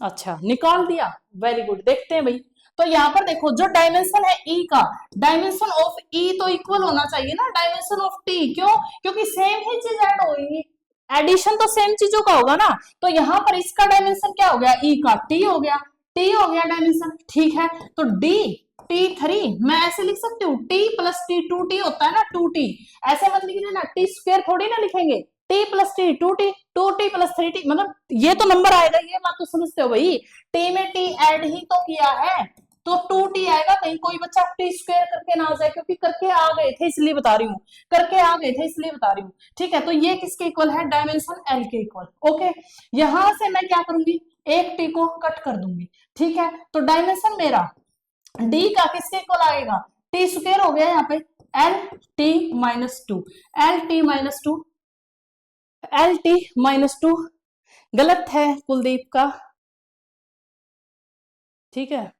अच्छा निकाल दिया, वेरी गुड। देखते हैं भाई, तो यहां पर देखो जो डायमेंशन है ई का, डायमेंशन ऑफ ई तो इक्वल होना चाहिए ना डायमेंशन ऑफ टी, क्यों? क्योंकि सेम ही चीज ऐड होगी, एडिशन तो सेम चीजों का होगा ना। तो यहां पर इसका डायमेंशन क्या हो गया? ई का टी हो गया, टी हो गया डायमेंशन। ठीक है, तो डी टी थ्री, मैं ऐसे लिख सकती हूँ t plus t, two t होता है ना, टू टी, ऐसे मत लिख देना, टी स्क्वायर थोड़ी ना लिखेंगे, t plus t, two t plus three t, मतलब ये तो नंबर आएगा, ये बात तो समझते हो भाई, टी में टी ऐड ही तो किया है, तो टू टी आएगा, कहीं कोई बच्चा टी स्क्वायर करके ना आ जाए, क्योंकि करके आ गए थे इसलिए बता रही हूँ, करके आ गए थे इसलिए बता रही हूँ। ठीक है, तो ये किसके इक्वल है? डायमेंशन एल के इक्वल। ओके, यहां से मैं क्या करूंगी? एक टी को कट कर दूंगी। ठीक है, तो डायमेंशन मेरा डी का किसके इक्वल आएगा? टी स्क्वायर हो गया यहाँ पे, L T minus to, L T minus to, L T minus to, गलत है कुलदीप का। ठीक है,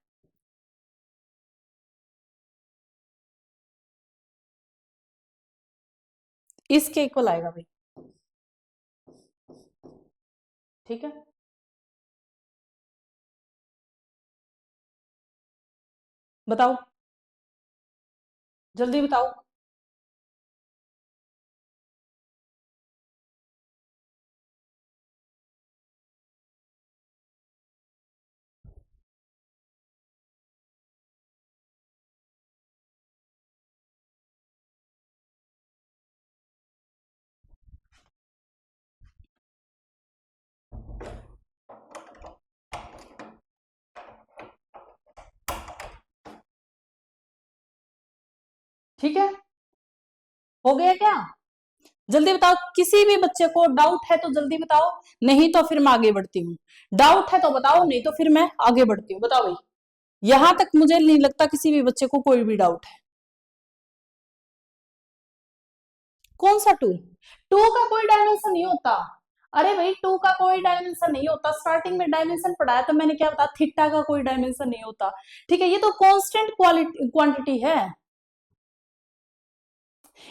इसके इक्वल आएगा भाई, ठीक है। बताओ, जल्दी बताओ। ठीक है, हो गया क्या? जल्दी बताओ, किसी भी बच्चे को डाउट है तो जल्दी बताओ, नहीं तो फिर मैं आगे बढ़ती हूँ। डाउट है तो बताओ, नहीं तो फिर मैं आगे बढ़ती हूँ। बताओ भाई, यहां तक मुझे नहीं लगता किसी भी बच्चे को कोई भी डाउट है। कौन सा टू? टू का कोई डायमेंशन नहीं होता। अरे भाई, टू का कोई डायमेंशन नहीं होता। स्टार्टिंग में डायमेंशन पढ़ाया तो मैंने क्या बताया, थीटा का कोई डायमेंशन नहीं होता। ठीक है, ये तो कांस्टेंट क्वांटिटी है।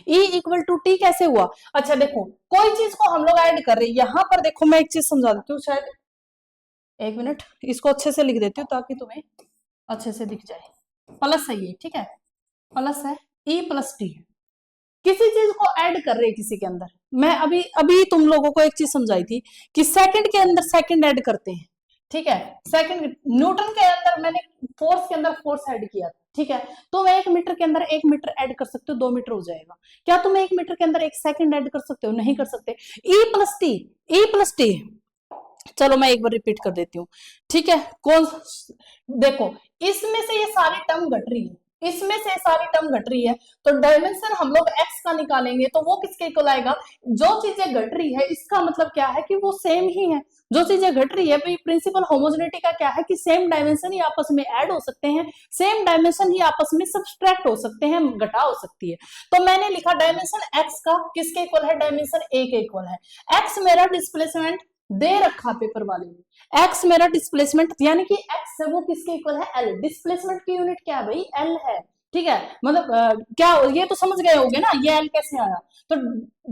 E इक्वल टू टी कैसे हुआ? अच्छा देखो, कोई चीज को हम लोग ऐड कर रहे हैं, यहां पर देखो मैं एक चीज समझा देती हूँ शायद। एक मिनट, इसको अच्छे से लिख देती हूँ ताकि तुम्हें अच्छे से दिख जाए। प्लस है ये, ठीक है, प्लस है, E प्लस टी। किसी चीज को ऐड कर रहे हैं किसी के अंदर। मैं अभी अभी तुम लोगों को एक चीज समझाई थी कि सेकंड के अंदर सेकंड ऐड करते हैं। ठीक है, सेकंड न्यूटन के अंदर मैंने फोर्स के अंदर फोर्स ऐड किया था। ठीक है, तो मैं 1 मीटर के अंदर 1 मीटर ऐड कर सकते हो, 2 मीटर हो जाएगा। क्या तुम 1 मीटर के अंदर 1 सेकंड ऐड कर सकते हो? नहीं कर सकते। E plus T, E plus T. चलो मैं एक बार रिपीट कर देती हूँ। ठीक है, कौन, देखो, इसमें से ये सारी टर्म घट रही है, इसमें से सारी टर्म घट रही है, तो डायमेंशन हम लोग एक्स का निकालेंगे तो वो किसके इक्वल आएगा? जो चीजें घट रही है इसका मतलब क्या है कि वो सेम ही है। जो चीजें घट रही है भाई, प्रिंसिपल होमोजेनिटी का क्या है कि सेम डायमेंशन ही आपस में ऐड हो सकते हैं, सेम डायमेंशन ही आपस में सब्सट्रैक्ट हो सकते हैं, घटा हो सकती है। तो मैंने लिखा डायमेंशन एक्स का किसके इक्वल है? डायमेंशन ए के इक्वल है। एक्स मेरा डिस्प्लेसमेंट दे रखा पेपर वाले ने, एक्स मेरा डिस्प्लेसमेंट, यानी कि एक्स है वो किसके इक्वल है? एल। डिस्प्लेसमेंट की यूनिट क्या है भाई? एल है। ठीक है, मतलब क्या ये तो समझ गए होगे ना, ये एल कैसे आया। तो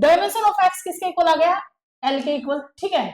डायमेंशन ऑफ एक्स किसके इक्वल आ गया? एल के इक्वल। ठीक है,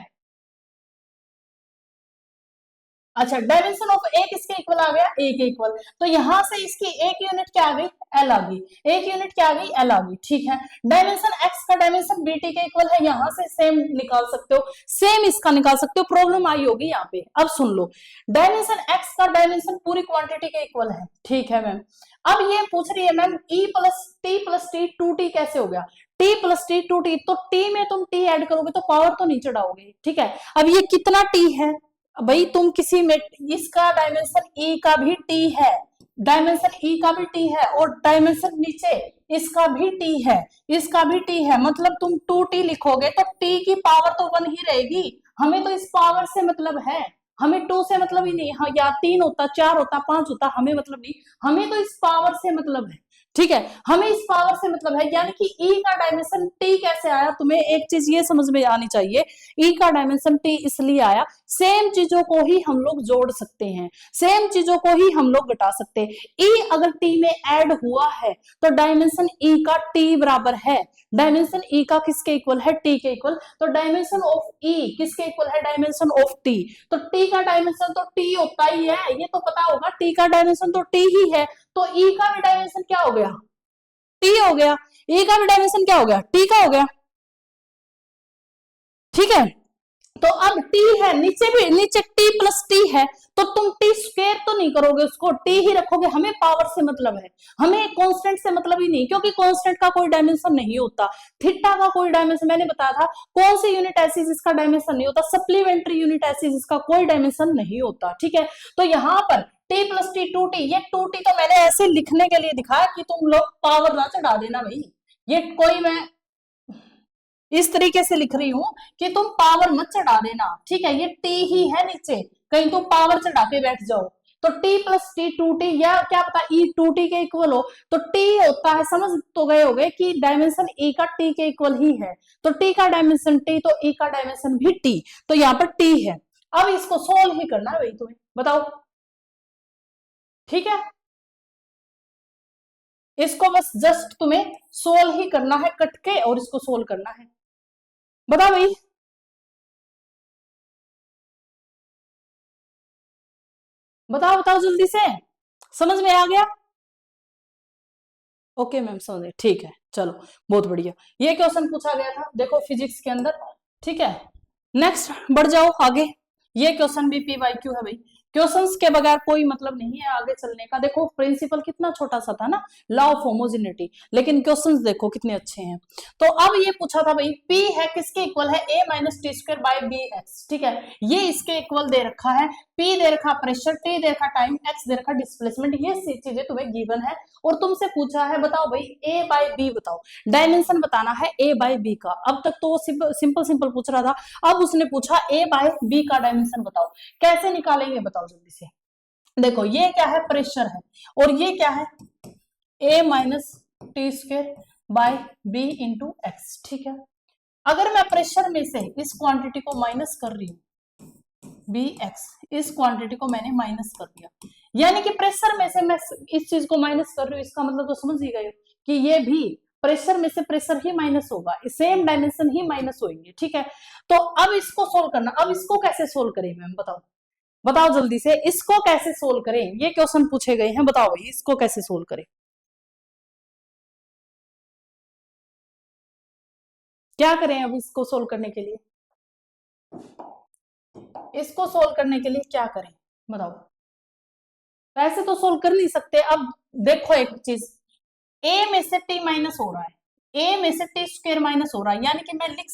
अच्छा, डायमेंशन ऑफ ए किसके इक्वल आ गया? ए के इक्वल। तो यहां से इसकी एक यूनिट क्या आ गई? एल आ गई। एक यूनिट क्या आ गई? एल आ गई। ठीक है, डायमेंशन एक्स का डायमेंशन बीटी के इक्वल है, यहां से सेम निकाल सकते हो, सेम इसका निकाल सकते हो। प्रॉब्लम आई होगी यहाँ पे, अब सुन लो। डायमेंशन एक्स का डायमेंशन पूरी क्वांटिटी के इक्वल है। ठीक है मैम, अब ये पूछ रही है ma'am plus t two t कैसे हो गया? T plus t two T, तो टी में तुम टी ऐड करोगे तो पावर तो नहीं चढ़ाओगे। ठीक है, अब ये कितना टी है भाई? तुम किसी में, इसका डायमेंशन ई का भी टी है, डायमेंशन ई का भी टी है, और डायमेंशन नीचे इसका भी टी है, इसका भी टी है, मतलब तुम टू टी लिखोगे तो टी की पावर तो वन ही रहेगी। हमें तो इस पावर से मतलब है, हमें टू से मतलब ही नहीं। हाँ, या तीन होता, चार होता, पांच होता, हमें मतलब नहीं, हमें तो इस पावर से मतलब है। ठीक है, हमें इस पावर से मतलब है, यानी कि ई का डायमेंशन टी कैसे आया? तुम्हें एक चीज ये समझ में आनी चाहिए, ई का डायमेंशन टी इसलिए आया, सेम चीजों को ही हम लोग जोड़ सकते हैं, सेम चीजों को ही हम लोग घटा सकते हैं। ई अगर टी में ऐड हुआ है तो डायमेंशन ई का टी बराबर है, डायमेंशन ई का किसके इक्वल है? टी के इक्वल। तो डायमेंशन ऑफ ई किसके इक्वल है? Dimension of T. तो टी का डायमेंशन तो टी होता ही है, ये तो पता होगा, टी का डायमेंशन तो टी ही है। तो ई का भी डायमेंशन क्या हो गया? टी हो गया। ई का भी डायमेंशन क्या हो गया? टी का हो गया। ठीक है, तो अब टी है, नीचे भी, नीचे टी प्लस टी है, तो तुम टी स्क्वायर तो नहीं करोगे, उसको टी ही रखोगे। हमें पावर से मतलब है, हमें कांस्टेंट से मतलब ही नहीं, क्योंकि कांस्टेंट का कोई डायमेंशन नहीं होता। थीटा का कोई डायमेंशन, मैंने बताया था कौन सी यूनिट ऐसी जिसका डायमेंशन नहीं होता? सप्लीमेंट्री यूनिट ऐसी जिसका कोई डायमेंशन नहीं होता। ठीक है, तो यहां पर t plus t two t, ये टू टी तो मैंने ऐसे लिखने के लिए दिखाया कि तुम लोग पावर ना चढ़ा देना भाई, ये कोई मैं इस तरीके से लिख रही हूं कि तुम पावर मत चढ़ा देना। ठीक है, ये टी ही है नीचे, कहीं तुम पावर चढ़ा के बैठ जाओ। तो t plus t two t, या क्या पता ई टू टी के इक्वल हो, तो टी होता है, समझ तो गए होगे कि डायमेंशन ई का टी के इक्वल ही है। तो टी का डायमेंशन टी, तो ई का डायमेंशन भी टी, तो यहाँ पर टी है। अब इसको सोल्व ही करना है भाई तुम्हें, बताओ। ठीक है, इसको बस जस्ट तुम्हें सोल्व ही करना है कट के, और इसको सोल्व करना है। बताओ भाई, बताओ बताओ जल्दी से, समझ में आ गया? ओके मैम समझ गए, ठीक है, चलो बहुत बढ़िया। ये क्वेश्चन पूछा गया था देखो फिजिक्स के अंदर, ठीक है। नेक्स्ट बढ़ जाओ आगे। ये क्वेश्चन भी PYQ है भाई, क्वेश्चंस के बगैर कोई मतलब नहीं है आगे चलने का। देखो प्रिंसिपल कितना छोटा सा था ना, लॉ ऑफ होमोजेनिटी, लेकिन क्वेश्चंस देखो कितने अच्छे हैं। तो अब ये पूछा था भाई P है किसके इक्वल है, a minus t square by b x, ठीक है। ये इसके इक्वल दे रखा है, P दे रखा प्रेशर, T दे रखा टाइम, x दे रखा डिस्प्लेसमेंट, ये चीजें तुम्हें गिवन है। और तुमसे पूछा है बताओ भाई a बाई बी बताओ, डायमेंशन बताना है a बाई बी का। अब तक तो वो सिंपल सिंपल पूछ रहा था, अब उसने पूछा a बाई बी का डायमेंशन बताओ, कैसे निकालेंगे बताओ जल्दी से। देखो ये क्या है, प्रेशर है, और ये क्या है, a minus t square by b into x, ठीक है। अगर मैं प्रेशर में से इस क्वांटिटी को माइनस कर रही हूं, बी एक्स, इस क्वांटिटी को मैंने माइनस कर दिया, यानी कि प्रेशर में से मैं इस चीज को माइनस कर रही हूँ, इसका मतलब तो समझ ही गए कि ये भी प्रेशर में से प्रेशर ही माइनस होगा, सेम डायमेंशन ही माइनस होंगे, ठीक है। तो अब इसको सोल्व करना, अब इसको कैसे सोल्व करें मैम बताओ, बताओ जल्दी से, इसको कैसे सोल्व करें, ये क्वेश्चन पूछे गए हैं, बताओ भाई इसको कैसे सोल्व करें, क्या करें अब इसको सोल्व करने के लिए, इसको सोल्व करने के लिए क्या करें बताओ। वैसे तो सोल्व कर नहीं सकते। अब देखो एक चीज, ए में से टी माइनस हो रहा है, ए में से टी स्क्वेयर माइनस हो रहा है, यानी कि मैं लिख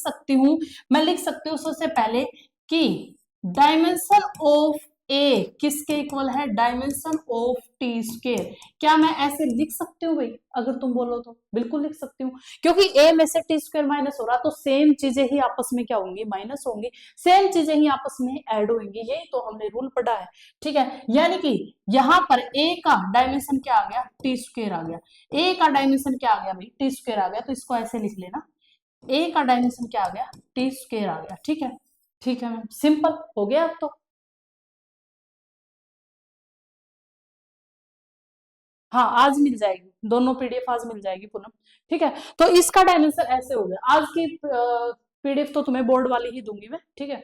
सकती हूँ सबसे पहले कि डायमेंशन ऑफ ए किसके इक्वल है, डायमेंशन ऑफ टी स्क्वेयर। क्या मैं ऐसे लिख सकती हूँ भाई, अगर तुम बोलो तो बिल्कुल लिख सकती हूँ, क्योंकि ए में से टी स्क्वेयर माइनस हो रहा तो सेम चीजें ही आपस में क्या होंगी, माइनस होंगी, सेम चीजें ही आपस में ऐड होंगी, यही तो हमने रूल पढ़ा है, ठीक है। यानी कि यहाँ पर ए का डायमेंशन क्या आ गया, टी स्क्वेयर आ गया, ए का डायमेंशन क्या आ गया भाई, टी स्क्वेयर आ गया, तो इसको ऐसे लिख लेना, ए का डायमेंशन क्या आ गया, टी स्क्वेयर आ गया, ठीक है। ठीक है मैम, सिंपल हो गया अब तो। हाँ आज मिल जाएगी, दोनों PDF आज मिल जाएगी पूनम, ठीक है। तो इसका डायमेंशन ऐसे हो गया, आज की PDF तो तुम्हें बोर्ड वाली ही दूंगी मैं, ठीक है।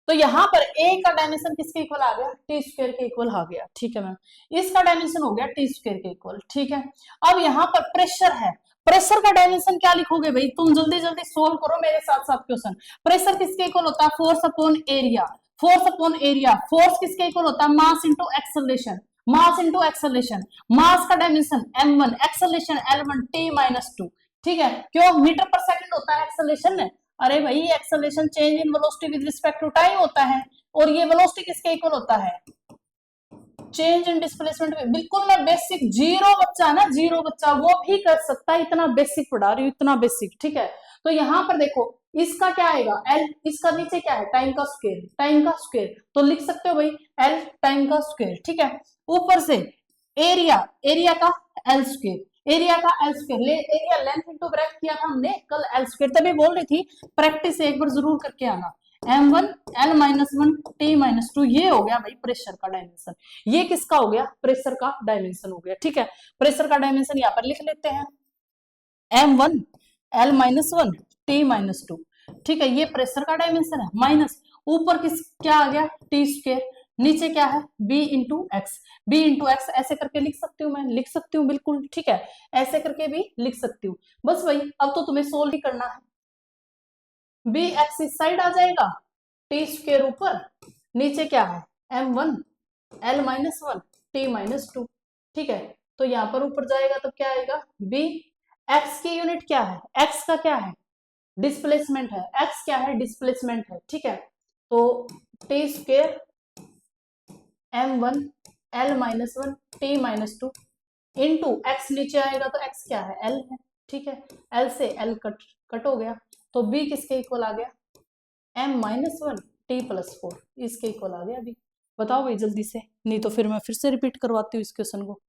तो यहाँ पर a का डायमेंशन किसके इक्वल आ गया, टी स्क्वायर के इक्वल आ गया, ठीक है मैम। इसका डायमेंशन हो गया टी स्क्वायर के इक्वल, ठीक है। अब यहाँ पर प्रेशर है, प्रेशर का डायमेंशन क्या लिखोगे भाई, तुम जल्दी जल्दी सोल्व करो मेरे साथ साथ क्वेश्चन। प्रेशर किसके इक्वल होता है, force upon area, force upon area, force किसके इक्वल होता है, mass into acceleration, mass into acceleration, mass का dimension m1, acceleration L1, t minus two, ठीक है। क्यों, मीटर पर सेकंड होता है एक्सेलरेशन में, अरे भाई acceleration change in velocity with respect to time होता है, और ये वेलोसिटी किसके इक्वल होता है, चेंज इन डिस्प्लेसमेंट में। बिल्कुल मैं बेसिक, जीरो बच्चा ना, जीरो बच्चा वो भी कर सकता है, इतना बेसिक पढ़ा रही हूँ, इतना बेसिक, ठीक है। तो यहाँ पर देखो इसका क्या आएगा एल, इसका नीचे क्या है, टाइम का स्क्वायर, टाइम का स्क्वायर, तो लिख सकते हो भाई एल टाइम का स्क्वायर, ठीक है। ऊपर से एरिया, एरिया का एल स्क्वायर, एरिया का L square, area length into breadth किया था हमने कल, एल स्क्वायर, तभी बोल रही थी प्रैक्टिस एक बार जरूर करके आना। m1 L-1 T-2, ये हो गया भाई प्रेशर का डायमेंशन, ये किसका हो गया, प्रेशर का डायमेंशन हो गया, ठीक है। प्रेशर का डायमेंशन यहाँ पर लिख लेते हैं, m1 L-1 T-2, ठीक है, ये प्रेशर का डायमेंशन है, माइनस ऊपर किस क्या आ गया, टी स्क्वायर, नीचे क्या है b into x, b into x, ऐसे करके लिख सकती हूँ, मैं लिख सकती हूँ बिल्कुल, ठीक है, ऐसे करके भी लिख सकती हूँ। बस भाई अब तो तुम्हें सोल्व ही करना है, बी एक्स इस साइड आ जाएगा, टी स्क्वेयर ऊपर, नीचे क्या है m1 L-1 T-2, ठीक है। तो यहाँ पर ऊपर जाएगा तो क्या आएगा, b, x की यूनिट क्या है, x का क्या है, डिस्प्लेसमेंट है, x क्या है, डिस्प्लेसमेंट है, ठीक है। तो T square m1 L-1 T-2 into x, नीचे आएगा तो x क्या है, l है, ठीक है, l से l कट हो गया, तो b किसके इक्वल आ गया, m-1 T+4, इसके इक्वल आ गया b। बताओ भाई जल्दी से, नहीं तो फिर मैं फिर से रिपीट करवाती हूँ इस क्वेश्चन को,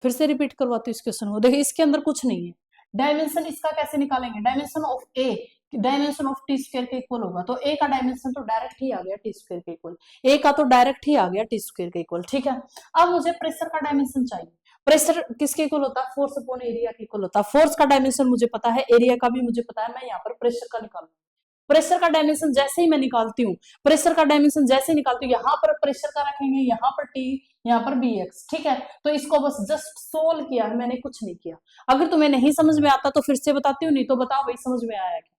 फिर से रिपीट करवाती हूँ इस क्वेश्चन को। देखिए इसके अंदर कुछ नहीं है, डायमेंशन इसका कैसे निकालेंगे, dimension of A dimension of T square के इक्वल होगा, तो ए का डायमेंशन तो डायरेक्ट ही आ गया टी स्क्वायर के इक्वल, ए का तो डायरेक्ट ही आ गया टी स्क्वायर के इक्वल, ठीक है। अब मुझे प्रेशर का डायमेंशन चाहिए, प्रेशर किसके इक्वल होता है, फोर्स अपॉन एरिया के इक्वल होता है। फोर्स का डायमेंशन मुझे पता है, एरिया का भी मुझे पता है, मैं यहाँ पर प्रेशर का निकालूंगा। प्रेशर का डायमेंशन जैसे ही मैं निकालती हूँ, प्रेशर का डायमेंशन जैसे ही निकालती हूँ, यहाँ पर प्रेशर का रखेंगे, यहाँ पर टी, यहाँ पर बी एक्स, ठीक है। तो इसको बस जस्ट सोल्व किया है, मैंने कुछ नहीं किया। अगर तुम्हें नहीं समझ में आता तो फिर से बताती हूँ, नहीं तो बताओ भाई समझ में आया क्या।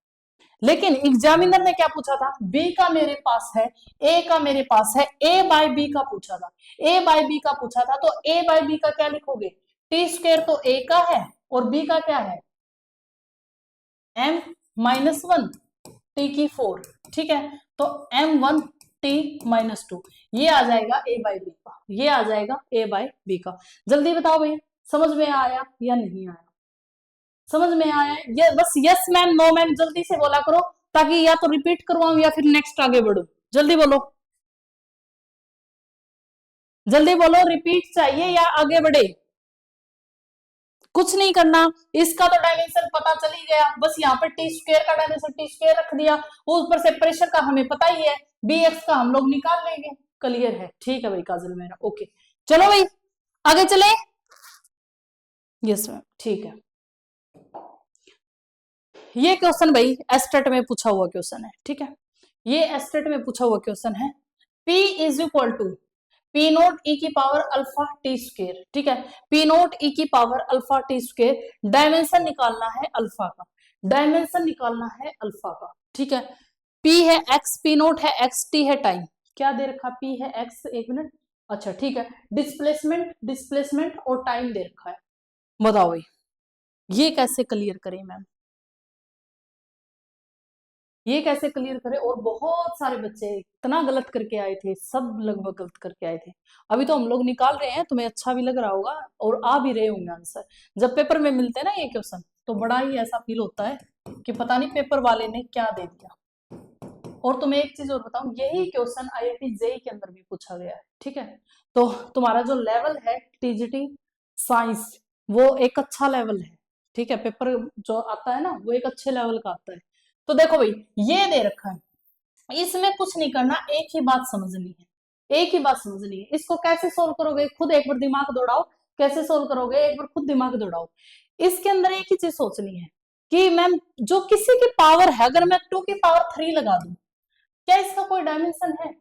लेकिन एग्जामिनर ने क्या पूछा था, बी का मेरे पास है, ए का मेरे पास है, ए बाय बी का पूछा था, ए बाय बी का पूछा था, तो ए बाय बी का क्या लिखोगे, टी स्क्वायर तो ए का है और बी का क्या है, m -1 टी की 4, ठीक है। तो m1 टी -2, ये आ जाएगा a बाई बी का, ये आ जाएगा a बाई बी का। जल्दी बताओ भाई समझ में आया या नहीं आया, समझ में आया ये बस यस मैम नो मैम जल्दी से बोला करो, ताकि या तो रिपीट करवाऊं या फिर नेक्स्ट आगे बढ़ो। जल्दी बोलो, जल्दी बोलो, रिपीट चाहिए या आगे बढ़े। कुछ नहीं करना, इसका तो डायमेंशन पता चल ही गया, बस यहाँ पर टी स्क्वायर का डायमेंशन टी स्क्वायर रख दिया, ऊपर से प्रेशर का हमें पता ही है, बी एक्स का हम लोग निकाल लेंगे। क्लियर है, ठीक है भाई काजल मेरा, ओके चलो भाई आगे चले। यस मैम ठीक है। ये क्वेश्चन भाई एस्टेट में पूछा हुआ क्वेश्चन है, ठीक है। ये एस्टेट में पूछा हुआ क्वेश्चन है, P is equal to P naught e की पावर अल्फा टी स्क्वेयर, ठीक है। पी नोट ई की power alpha T square, dimension निकालना है अल्फा का, डायमेंशन निकालना है अल्फा का, ठीक है। P है x, पी नोट है x, t है टाइम, क्या दे रखा, P है x, एक मिनट, अच्छा ठीक है, डिस्प्लेसमेंट, डिस्प्लेसमेंट और टाइम दे रखा है। बताओ भाई ये कैसे क्लियर करें मैम, ये कैसे क्लियर करें। और बहुत सारे बच्चे इतना गलत करके आए थे, सब लगभग गलत करके आए थे। अभी तो हम लोग निकाल रहे हैं, तुम्हें अच्छा भी लग रहा होगा और आ भी रहे होंगे आंसर। जब पेपर में मिलते हैं ना ये क्वेश्चन, तो बड़ा ही ऐसा फील होता है कि पता नहीं पेपर वाले ने क्या दे दिया। और तुम्हें एक चीज और बताऊं, यही क्वेश्चन IIT जेईई के अंदर भी पूछा गया है, ठीक है। तो तुम्हारा जो लेवल है TGT साइंस, वो एक अच्छा लेवल है, ठीक है। पेपर जो आता है ना वो एक अच्छे लेवल का आता है। तो देखो भाई ये दे रखा है, इसमें कुछ नहीं करना, एक ही बात समझनी है, एक ही बात समझनी है। इसको कैसे सोल्व करोगे, खुद एक बार दिमाग दौड़ाओ, कैसे सोल्व करोगे एक बार खुद दिमाग दौड़ाओ। इसके अंदर एक ही चीज सोचनी है कि मैम जो किसी की पावर है, अगर मैं 2 की पावर 3 लगा दूं, क्या इसका कोई डायमेंशन है,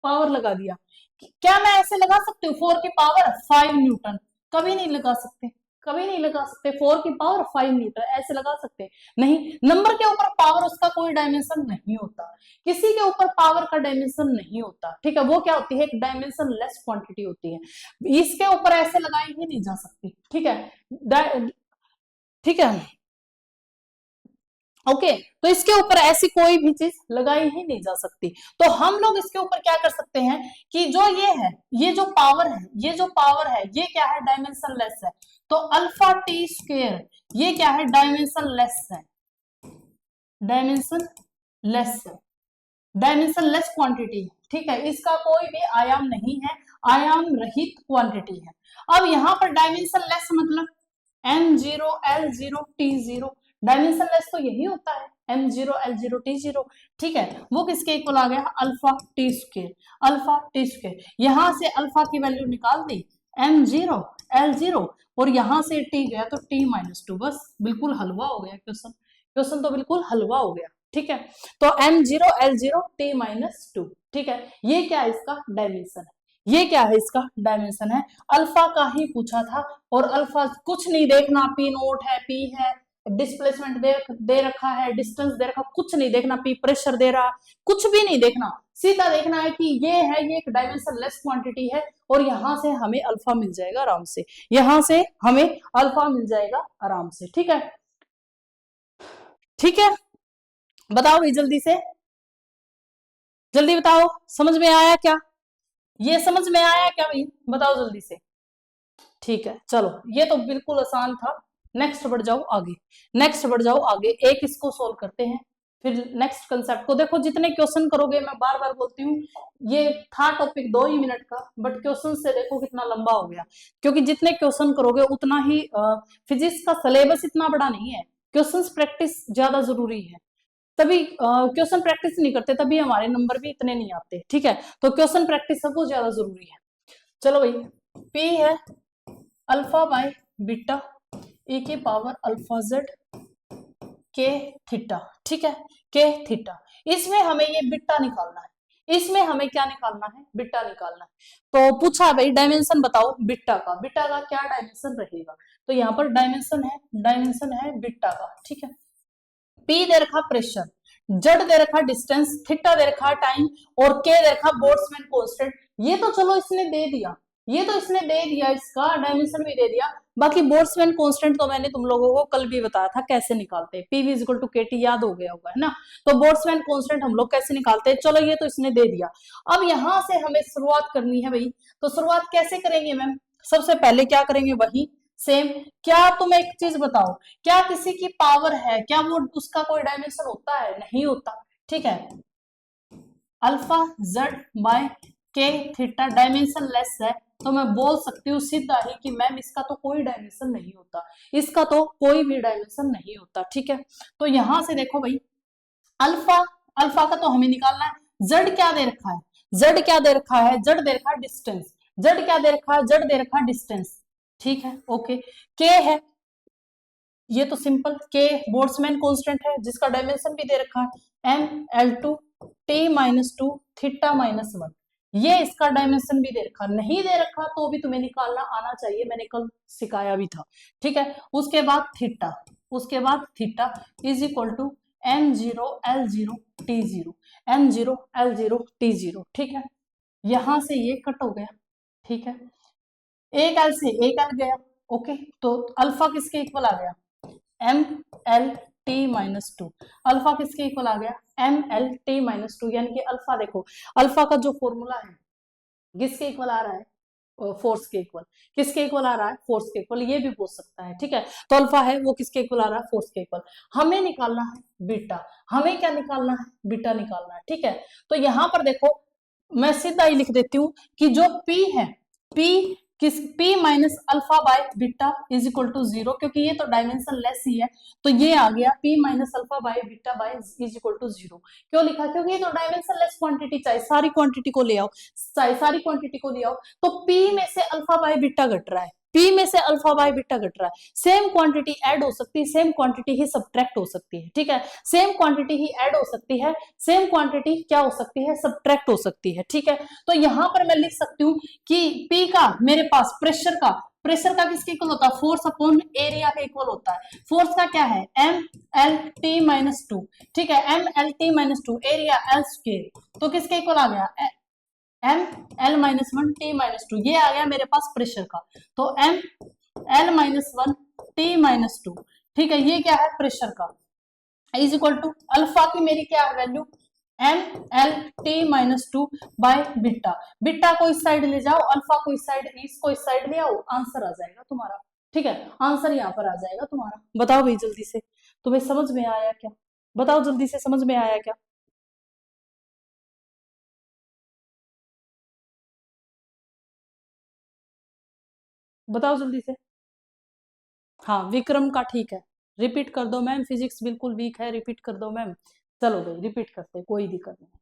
पावर लगा दिया, क्या मैं ऐसे लगा सकती हूँ 4 की पावर 5 न्यूटन, कभी नहीं लगा सकते, कभी नहीं लगा सकते। 4 की पावर 5 न्यूटन ऐसे लगा सकते नहीं, नंबर के ऊपर पावर उसका कोई डायमेंशन नहीं होता, किसी के ऊपर पावर का डायमेंशन नहीं होता, ठीक है। वो क्या होती है, एक डायमेंशन लेस क्वांटिटी होती है, इसके ऊपर ऐसे लगाई ही नहीं जा सकती, ठीक है, ठीक है ओके। तो इसके ऊपर ऐसी कोई भी चीज लगाई ही नहीं जा सकती। तो हम लोग इसके ऊपर क्या कर सकते हैं कि जो ये है, ये जो पावर है, ये जो पावर है, ये क्या है, डायमेंशन लेस है। तो अल्फा टी स्क्वेयर ये क्या है, डायमेंशन लेस है, डायमेंशन लेस है, डायमेंशन लेस क्वांटिटी, ठीक है। इसका कोई भी आयाम नहीं है, आयाम रहित क्वांटिटी है। अब यहाँ पर डायमेंशन लेस मतलब m0 l0 t0, dimension less तो यही होता है, m0 l0 t0, ठीक है। वो किसके इक्वल आ गया, alpha T square, alpha T square. यहां से अल्फा की वैल्यू निकाल दी, m0 l0, और यहां से t गया तो t -2, बस बिल्कुल हलवा हो गया क्वेश्चन, क्वेश्चन तो बिल्कुल हलवा हो गया, ठीक है। तो m0 l0 t -2, ठीक है। ये क्या है, इसका डायमेंशन है, ये क्या है, इसका डायमेंशन है। अल्फा का ही पूछा था, और अल्फा कुछ नहीं देखना, पी नोट है, पी है, डिस्प्लेसमेंट दे रखा है, डिस्टेंस दे रखा, कुछ नहीं देखना, पी प्रेशर दे रहा, कुछ भी नहीं देखना, सीधा देखना है कि ये है, ये एक डायमेंशन लेस क्वांटिटी है, और यहां से हमें अल्फा मिल जाएगा आराम से, यहां से हमें अल्फा मिल जाएगा आराम से, ठीक है, ठीक है। बताओ भाई जल्दी से, जल्दी बताओ, समझ में आया क्या, ये समझ में आया क्या भाई, बताओ जल्दी से। ठीक है चलो, ये तो बिल्कुल आसान था, नेक्स्ट बढ़ जाओ आगे, नेक्स्ट बढ़ जाओ आगे, एक इसको सोल्व करते हैं, फिर नेक्स्ट कंसेप्ट को देखो। जितने क्वेश्चन करोगे, मैं बार बार बोलती हूँ, ये था टॉपिक 2 ही मिनट का, बट क्वेश्चन से देखो कितना लंबा हो गया, क्योंकि जितने क्वेश्चन करोगे उतना ही, फिजिक्स का सिलेबस इतना बड़ा नहीं है, क्वेश्चन प्रैक्टिस ज्यादा जरूरी है, तभी क्वेश्चन प्रैक्टिस नहीं करते तभी हमारे नंबर भी इतने नहीं आते, ठीक है। तो क्वेश्चन प्रैक्टिस सबको ज्यादा जरूरी है। चलो भाई, पी है अल्फा बाय बीटा e की पावर अल्फा जेड के थीटा, ठीक है, के थीटा। इसमें हमें ये बीटा निकालना है, इसमें हमें क्या निकालना है, बीटा निकालना है। तो पूछा भाई डायमेंशन बताओ बीटा का क्या डायमेंशन रहेगा। तो यहाँ पर डायमेंशन है बीटा का, ठीक है। पी दे रखा प्रेशर, जेड दे रखा डिस्टेंस, थीटा दे रखा टाइम और के दे रखा बोल्ट्जमैन कांस्टेंट। ये तो चलो इसने दे दिया, इसका डायमेंशन भी दे दिया। बाकी बोल्ट्जमैन कांस्टेंट तो मैंने तुम लोगों को कल भी बताया था कैसे निकालते हैं, पी वी इक्वल टू के टी, याद हो गया होगा, है ना। तो बोल्ट्जमैन कांस्टेंट हम लोग कैसे निकालते हैं, चलो ये तो इसने दे दिया। अब यहां से हमें शुरुआत करनी है भाई। तो शुरुआत कैसे करेंगे मैम, सबसे पहले क्या करेंगे, वही सेम। क्या तुम एक चीज बताओ, क्या किसी की पावर है, क्या वो उसका कोई डायमेंशन होता है, नहीं होता, ठीक है। अल्फा जेड बाय के थीटा डायमेंशन लेस है, तो मैं बोल सकती हूँ सीधा ही कि मैम इसका तो कोई डायमेंशन नहीं होता, इसका तो कोई भी डायमेंशन नहीं होता, ठीक है। तो यहां से देखो भाई, अल्फा अल्फा का तो हमें निकालना है। जेड क्या दे रखा है, जेड क्या दे रखा है, जेड दे रखा है डिस्टेंस, जेड क्या दे रखा है, जेड दे रखा है डिस्टेंस, ठीक है, ओके। के है, ये तो सिंपल के बोल्ट्जमैन कांस्टेंट है जिसका डायमेंशन भी दे रखा है, m l two t minus two theta minus one. ये इसका डायमेंशन भी दे रखा, नहीं दे रखा तो भी तुम्हें निकालना आना चाहिए, मैंने कल सिखाया भी था, ठीक है। उसके बाद theta is equal to m zero l zero t zero, m zero l zero t zero, ठीक है। यहां से ये कट हो गया, ठीक है, एक एल से एक एल गया, ओके। तो अल्फा किसके इक्वल आ गया, m l T minus two. Alpha किसके इक्वल आ गया, m l T minus two, यानी कि अल्फा देखो, अल्फा का जो फॉर्मूला है किसके इक्वल आ रहा है, फोर्स के इक्वल। किसके इक्वल आ रहा है, फोर्स के इक्वल, ये भी पूछ सकता है, ठीक है। तो अल्फा है वो किसके इक्वल आ रहा है, फोर्स के इक्वल। हमें निकालना है बीटा, हमें क्या निकालना है, बीटा निकालना है, ठीक है। तो यहां पर देखो मैं सीधा ही लिख देती हूँ कि जो P है, P किस P minus alpha by beta is equal to zero, क्योंकि ये तो डायमेंशन लेस ही है, तो ये आ गया P minus alpha by beta by is equal to zero. क्यों लिखा, क्योंकि ये तो डायमेंशन लेस क्वांटिटी चाहिए, सारी क्वांटिटी को ले आओ, सारी क्वांटिटी को ले आओ, तो P में से अल्फा बाय बीटा घट रहा है, P में से अल्फा बाय बीटा घट रहा है। सेम क्वांटिटी ऐड हो सकती है, सेम क्वांटिटी ही सब्ट्रैक्ट हो सकती है, ठीक है। सेम क्वांटिटी ही ऐड हो सकती है, सेम क्वांटिटी क्या हो सकती है, सब्ट्रैक्ट हो सकती है, ठीक है। तो यहां पर मैं लिख सकती हूँ कि P का मेरे पास प्रेशर का किसके इक्वल होता है, फोर्स अपॉन एरिया के इक्वल होता है। फोर्स का क्या है, m l T minus two, ठीक है, m l T minus two, area l square, तो किसके इक्वल आ गया, m l minus one t minus two, ये आ गया मेरे पास प्रेशर का। तो m l minus one t minus two, ठीक है, ये क्या है प्रेशर का, इज इक्वल टू अल्फा की मेरी क्या है value, m l T minus two by beta. Beta को इस साइड ले जाओ, अल्फा को इस साइड, इसको इस साइड ले आओ, आंसर आ जाएगा तुम्हारा, ठीक है। आंसर यहाँ पर आ जाएगा तुम्हारा। बताओ भाई जल्दी से, तुम्हें समझ में आया क्या, बताओ जल्दी से, समझ में आया क्या, बताओ जल्दी से। हाँ विक्रम का ठीक है, रिपीट कर दो मैम, फिजिक्स बिल्कुल वीक है, रिपीट कर दो मैम। चलो भाई रिपीट करते, कोई दिक्कत नहीं,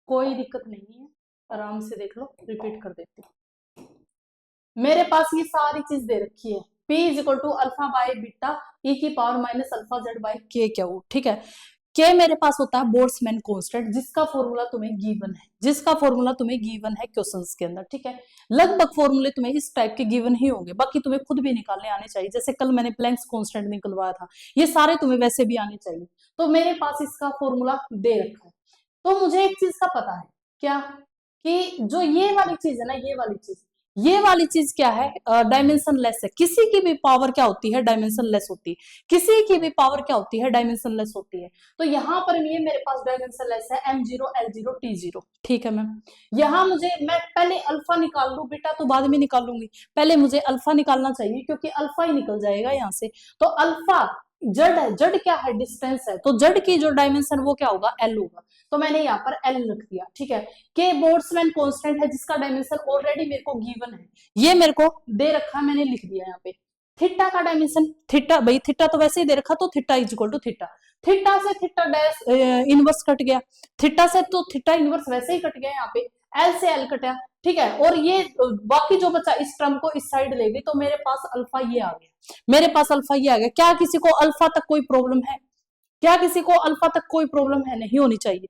कोई दिक्कत नहीं है, आराम से देख लो, रिपीट कर देते हैं। मेरे पास ये सारी चीज दे रखी है, P is equal to alpha by beta e की power minus alpha z by k q, ठीक है। के मेरे पास होता है बोल्ट्जमैन कांस्टेंट, जिसका फॉर्मूला तुम्हें गिवन है क्वेश्चंस के अंदर, ठीक है। लगभग फॉर्मूले तुम्हें इस टाइप के गिवन ही होंगे, बाकी तुम्हें खुद भी निकालने आने चाहिए, जैसे कल मैंने प्लैंक्स कांस्टेंट निकलवाया था, ये सारे तुम्हें वैसे भी आने चाहिए। तो मेरे पास इसका फॉर्मूला दे रखा है, तो मुझे एक चीज का पता है, क्या, कि जो ये वाली चीज है ना, ये वाली चीज क्या है, डायमेंशन लेस है। किसी की भी पावर क्या होती है, डायमेंशन लेस होती है, किसी की भी पावर क्या होती है, डायमेंशन लेस होती है। तो यहाँ पर ये मेरे पास डायमेंशन लेस है, m zero l zero t zero, ठीक है मैम। यहाँ मुझे, मैं पहले अल्फा निकाल लू, बेटा तो बाद में निकालूंगी, पहले मुझे अल्फा निकालना चाहिए, क्योंकि अल्फा ही निकल जाएगा यहाँ से। तो अल्फा जेड है, जेड क्या है, डिस्टेंस है, तो जेड की जो डायमेंशन वो क्या होगा, एल होगा, तो मैंने यहाँ पर एल रख दिया, ठीक है। के बोल्ट्जमैन कांस्टेंट है जिसका डायमेंशन ऑलरेडी मेरे को गिवन है, ये मेरे को दे रखा, मैंने लिख दिया यहाँ पे। थीटा का डायमेंशन, थीटा भाई थीटा तो वैसे ही दे रखा, तो theta is equal to theta, theta से थीटा डैश इनवर्स कट गया, थीटा से तो थीटा इनवर्स वैसे ही कट गया, यहाँ पे एल से एल कटा, ठीक है, और ये बाकी जो बचा इस टर्म को इस साइड ले गई तो मेरे पास अल्फा ये आ गया, मेरे पास अल्फा ये आ गया। क्या किसी को अल्फा तक कोई प्रॉब्लम है? क्या किसी को अल्फा तक कोई प्रॉब्लम है? नहीं होनी चाहिए।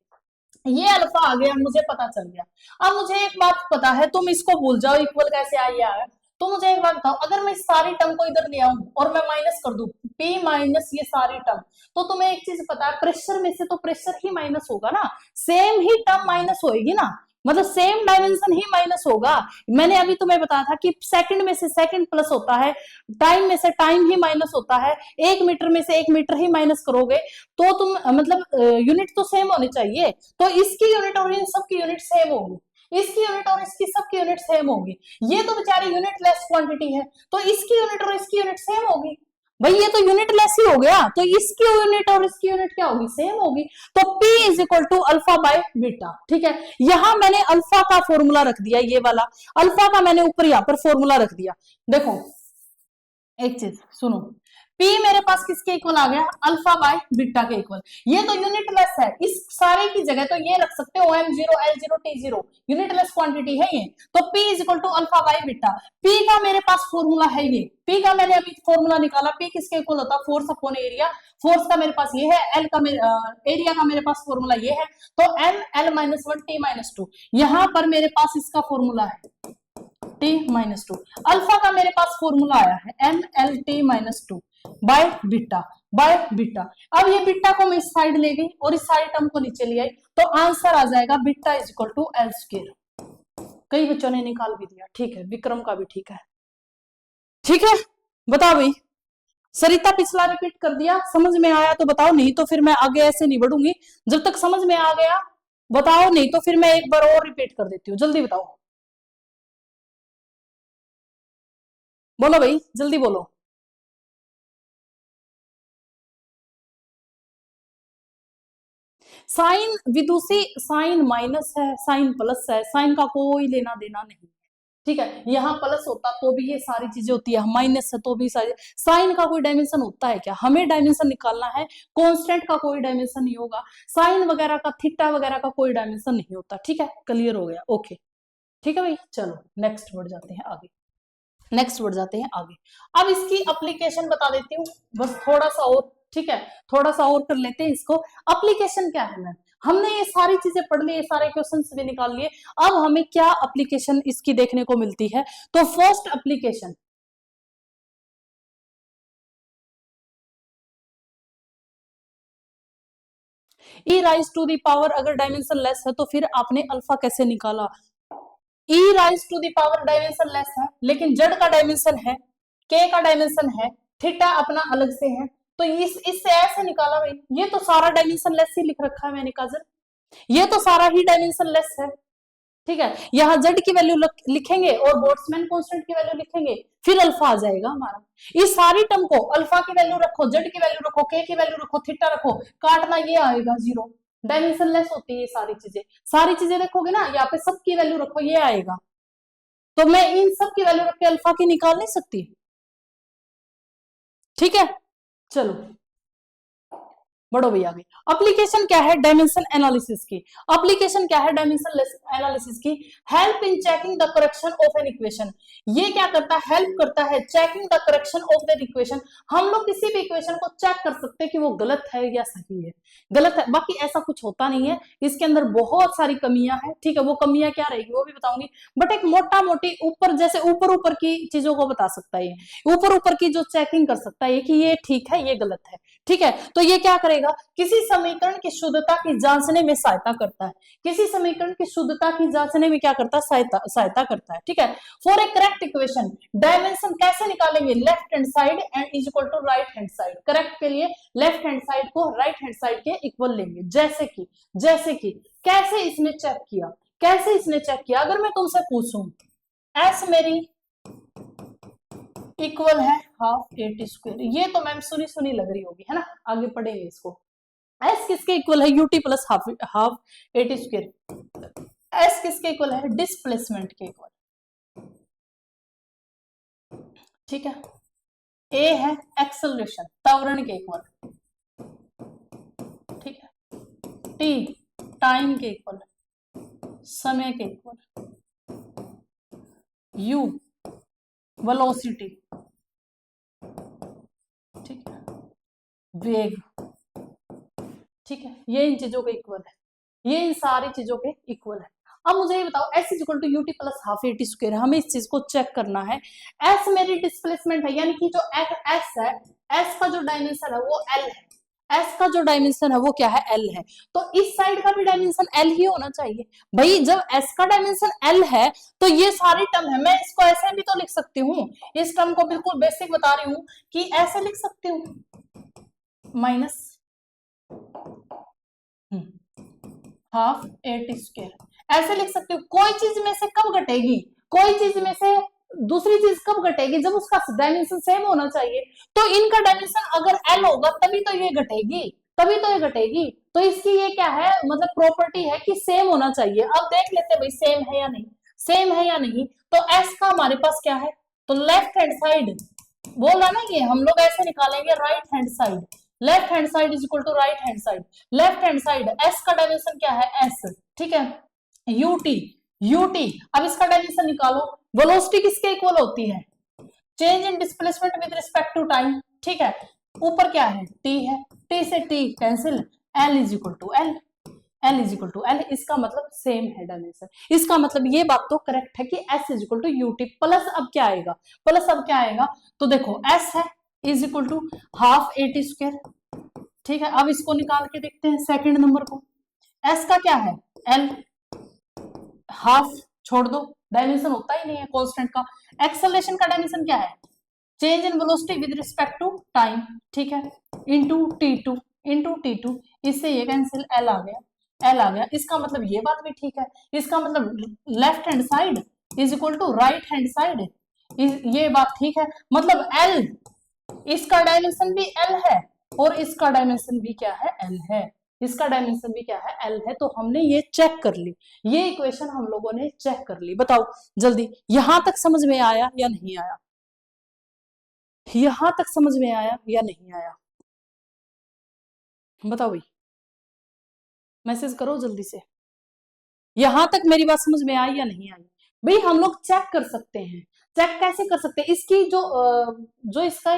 ये अल्फा आ गया, मुझे पता चल गया। अब मुझे एक बात पता है, तुम इसको भूल जाओ इक्वल कैसे आया है। तो मुझे एक बात बताओ, अगर मैं इस सारी टर्म को इधर ले आऊं और मैं माइनस कर दूं P माइनस ये सारी टर्म, तो तुम्हें एक चीज पता है, प्रेशर में से तो प्रेशर ही माइनस होगा ना, सेम ही टर्म माइनस होएगी ना, मतलब सेम डायमेंशन ही माइनस होगा। मैंने अभी तुम्हें बताया था कि सेकंड में से सेकंड प्लस होता है, टाइम में से टाइम ही माइनस होता है, 1 मीटर में से 1 मीटर ही माइनस करोगे तो तुम मतलब यूनिट तो सेम होनी चाहिए। तो इसकी यूनिट और इन सबकी यूनिट सेम होगी, इसकी यूनिट और इसकी सबकी यूनिट सेम होगी। ये तो बेचारी यूनिट लेस क्वांटिटी है, तो इसकी यूनिट और इसकी यूनिट सेम होगी। भाई ये तो यूनिट लेस ही हो गया, तो इसकी यूनिट और इसकी यूनिट क्या होगी? सेम होगी। तो P is equal to alpha by beta. ठीक है, यहां मैंने अल्फा का फॉर्मूला रख दिया, ये वाला अल्फा का मैंने ऊपर यहां पर फॉर्मूला रख दिया। देखो एक चीज सुनो, P मेरे पास किसके इक्वल आ गया? अल्फा बाय बीटा के इक्वल। ये तो यूनिटलेस है, इस सारे की जगह तो ये रख सकते हो m0 l0 t0, unitless quantity है ये। तो P is equal to alpha by beta. P का मेरे पास फॉर्मूला है ये, P का मैंने अभी फॉर्मूला निकाला, P किसके इक्वल होता है? Force upon area. फोर्स का मेरे पास ये है, L का एरिया का मेरे पास फॉर्मूला ये है, तो m l minus 1 t minus 2। यहां पर मेरे पास इसका फॉर्मूला है t माइनस 2। अल्फा का मेरे पास फॉर्मूला आया है m l t minus 2 bye beta, by beta. अब ये बीटा को मैं इस साइड ले गई और इस सारी टर्म को नीचे ले आई, तो आंसर आ जाएगा beta is equal to l square. कई बच्चों ने निकाल भी दिया, ठीक है, विक्रम का भी ठीक है। ठीक है, बताओ भाई, सरिता पिछला रिपीट कर दिया, समझ में आया तो बताओ, नहीं तो फिर मैं आगे ऐसे नहीं बढ़ूंगी। जब तक समझ में आ गया बताओ, नहीं तो फिर मैं एक बार और रिपीट कर देती हूँ। जल्दी बताओ, बोलो भाई जल्दी बोलो। साइन विदुषी, साइन माइनस है, साइन प्लस है, साइन का कोई लेना देना नहीं। ठीक है, यहाँ प्लस होता तो भी ये सारी चीजें होती है, माइनस है तो भी सारी। साइन का कोई डायमेंशन होता है क्या? हमें डायमेंशन निकालना है, कांस्टेंट का कोई डायमेंशन नहीं होगा, साइन वगैरह का, थीटा वगैरह का कोई डायमेंशन नहीं होता। ठीक है, क्लियर हो गया? ओके, ठीक है भाई, चलो नेक्स्ट बढ़ जाते हैं आगे, नेक्स्ट बढ़ जाते हैं आगे। अब इसकी एप्लीकेशन बता देती हूँ, बस थोड़ा सा और, ठीक है, थोड़ा सा और कर लेते हैं इसको। एप्लीकेशन क्या है मैम? हमने ये सारी चीजें पढ़ ली, ये सारे क्वेश्चंस भी निकाल लिए, अब हमें क्या एप्लीकेशन इसकी देखने को मिलती है? तो first application, e raise to the power, अगर डायमेंशन लेस है तो फिर आपने अल्फा कैसे निकाला? E raise to the power dimensionless है, लेकिन जेड का डायमेंशन है, के का डायमेंशन है, थीटा अपना अलग से है, तो इससे ऐसे निकाला भाई। ये तो सारा डायमेंशन लेस ही लिख रखा है मैंने काजल, ये तो सारा ही डायमेंशन लेस है। ठीक है, यहाँ जेड की वैल्यू लिखेंगे और बोल्ट्जमैन कांस्टेंट की वैल्यू लिखेंगे, फिर अल्फा आ जाएगा हमारा। इस सारी टर्म को अल्फा की वैल्यू रखो, जेड की वैल्यू रखो, के की वैल्यू रखो, थीटा रखो, काटना ये आएगा 0। डायमेंशन लेस होती है ये सारी चीजें, सारी चीजें देखोगे ना, यहाँ पे सबकी वैल्यू रखो, ये आएगा। तो मैं इन सब की वैल्यू रख के अल्फा की निकाल नहीं सकती? ठीक है, चलो बढ़ो भैया आगे। एप्लीकेशन क्या है डायमेंशन एनालिसिस की? एप्लीकेशन क्या है डायमेंशन एनालिसिस की? Help in checking the correction of an equation. ये क्या करता है? हेल्प करता है checking the correction of that equation. हम लोग किसी भी इक्वेशन को चेक कर सकते हैं कि वो गलत है या सही है। गलत है, बाकी ऐसा कुछ होता नहीं है, इसके अंदर बहुत सारी कमियां हैं। ठीक है, वो कमियां क्या रहेगी वो भी बताऊंगी, बट एक मोटा मोटी ऊपर, जैसे ऊपर ऊपर की चीजों को बता सकता है, ऊपर ऊपर की जो चेकिंग कर सकता है कि ये ठीक है ये गलत है। ठीक है, तो ये क्या करेगा? किसी समीकरण की शुद्धता की जांचने में सहायता करता है, किसी समीकरण की शुद्धता की जांचने में क्या करता है? सहायता करता है। ठीक है, for a correct equation dimension कैसे निकालेंगे? Left hand side and is equal to right hand side. Correct के लिए लेफ्ट हैंड साइड को राइट हैंड साइड के इक्वल लेंगे। जैसे कि कैसे इसने चेक किया, कैसे इसने चेक किया? अगर मैं तुमसे पूछूं एस मेरी इक्वल है हाफ ए टी स्क्वायर, ये तो मैम सुनी सुनी लग रही होगी, है ना, आगे पढ़ेंगे इसको। एस किसके इक्वल है? UT plus half a T square. S किसके इक्वल है? डिस्प्लेसमेंट के इक्वल। ठीक है, ए है एक्सेलरेशन, त्वरण के इक्वल। ठीक है, टी टाइम के इक्वल, समय के इक्वल। u वेलोसिटी, ठीक है, वेग, ठीक है, ये इन चीजों के इक्वल है, ये इन सारी चीजों के इक्वल है। अब मुझे ये बताओ s equal to u t plus half a t square, हमें इस चीज को चेक करना है। s मेरी डिस्प्लेसमेंट है, यानी कि जो s है, s का जो डायमेंशन है वो l है, s का जो डायमेंशन है वो क्या है, l है। तो इस साइड का भी डायमेंशन l ही होना चाहिए भाई। जब s का डायमेंशन l है तो ये सारी टर्म है, मैं इसको ऐसे भी तो लिख सकती हूँ, इस टर्म को बिल्कुल बेसिक बता रही हूँ कि ऐसे लिख सकती हूँ, माइनस हाफ एटी स्क्वायर, ऐसे लिख सकते हो। कोई चीज में से कब घटेगी, कोई चीज में से दूसरी चीज कब घटेगी, जब उसका डायमेंशन सेम होना चाहिए। तो इनका डायमेंशन अगर एल होगा तभी तो ये घटेगी, तभी तो ये घटेगी। तो इसकी ये क्या है, मतलब प्रॉपर्टी है कि सेम होना चाहिए। अब देख लेते हैं भाई सेम है या नहीं, सेम है या नहीं। तो एस का हमारे पास क्या है, तो लेफ्ट हैंड साइड बोला ना, ये हम लोग ऐसे निकालेंगे right hand side, left hand side is equal to right hand side, left hand side s का डायमेंशन क्या है एस, ठीक है, यूटी, यूटी। अब इसका डायमेंशन निकालो, वेलोसिटी किसके इक्वल होती है, change in displacement with respect to time, ठीक है, ऊपर क्या है टी है, टी से t cancel, l is equal to l, l is equal to l, इसका मतलब सेम है डायमेंशन। इसका मतलब ये बात तो करेक्ट है कि s is equal to u t plus, अब क्या आएगा, प्लस अब क्या आएगा, तो देखो एस है is equal to half a t square, ठीक है। अब इसको निकाल के देखते हैं सेकंड नंबर को, एस का क्या है एल, हाफ छोड़ दो, डायमेंशन होता ही नहीं है कांस्टेंट का। एक्सेलरेशन का डायमेंशन क्या है, change in velocity with respect to time, ठीक है, इनटू टी2, इनटू टी2, इससे ये कैंसिल, एल आ गया, एल आ गया। इसका मतलब ये बात भी ठीक है, इसका मतलब left hand side is equal to right hand side, ये बात ठीक है। मतलब एल, इसका डायमेंशन भी एल है और इसका डायमेंशन भी क्या है एल है, इसका डायमेंशन भी क्या है एल है। तो हमने ये चेक कर ली, ये इक्वेशन हम लोगों ने चेक कर ली। बताओ जल्दी, यहां तक समझ में आया या नहीं आया, यहां तक समझ में आया या नहीं आया, बताओ भाई, मैसेज करो जल्दी से, यहां तक मेरी बात समझ में आई या नहीं आई। भाई हम लोग चेक कर सकते हैं, चेक कैसे कर सकते हैं, इसकी जो इसका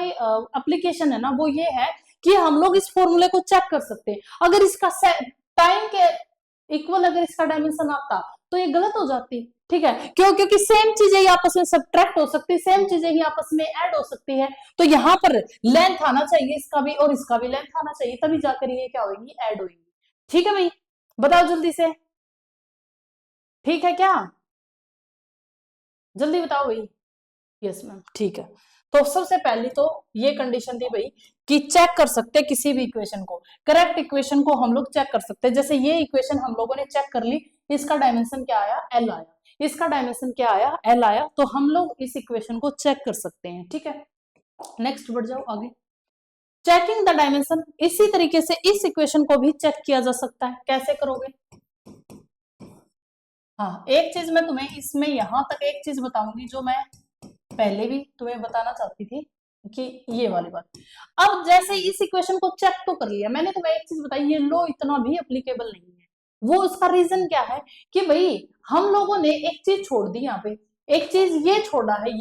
एप्लीकेशन है ना वो ये है कि हम लोग इस फॉर्मूले को चेक कर सकते हैं। अगर इसका टाइम के इक्वल अगर इसका डायमेंशन आता तो ये गलत हो जाती, ठीक है, क्यों, क्योंकि सेम चीजें ही आपस में सब्ट्रैक्ट हो सकती है, सेम चीजें ही आपस में ऐड हो सकती है। तो यहाँ पर लेंथ आना चाहिए इसका भी और इसका भी लेंथ आना चाहिए, तभी जाकर ये क्या होगी, ऐड होगी। ठीक है भाई, बताओ जल्दी से, ठीक है क्या, जल्दी बताओ भाई। यस मैम, ठीक है। तो सबसे पहले तो ये कंडीशन थी भाई कि चेक कर सकते हैं किसी भी इक्वेशन को, करेक्ट इक्वेशन को हम लोग चेक कर सकते हैं। जैसे ये इक्वेशन हम लोगों ने चेक कर ली, इसका डायमेंशन क्या आया एल आया, इसका डायमेंशन क्या आया एल आया, तो हम लोग इस इक्वेशन को चेक कर सकते हैं। ठीक है, नेक्स्ट बढ़ जाओ आगे। चेकिंग द डायमेंशन, इसी तरीके से इस इक्वेशन को भी चेक किया जा सकता है। कैसे करोगे, हाँ एक चीज मैं तुम्हें इसमें यहां तक एक चीज बताऊंगी जो मैं पहले भी तुम्हें बताना चाहती थी कि ये वाली बात। अब जैसे इस इक्वेशन को चेक तो कर लिया मैंने, तुम्हें एक चीज बताई, ये लो इतना भी एप्लीकेबल नहीं है। वो उसका रीजन क्या है कि भाई हम लोगों ने एक चीज छोड़ दी यहाँ पे, एक चीज ये छोड़ा है,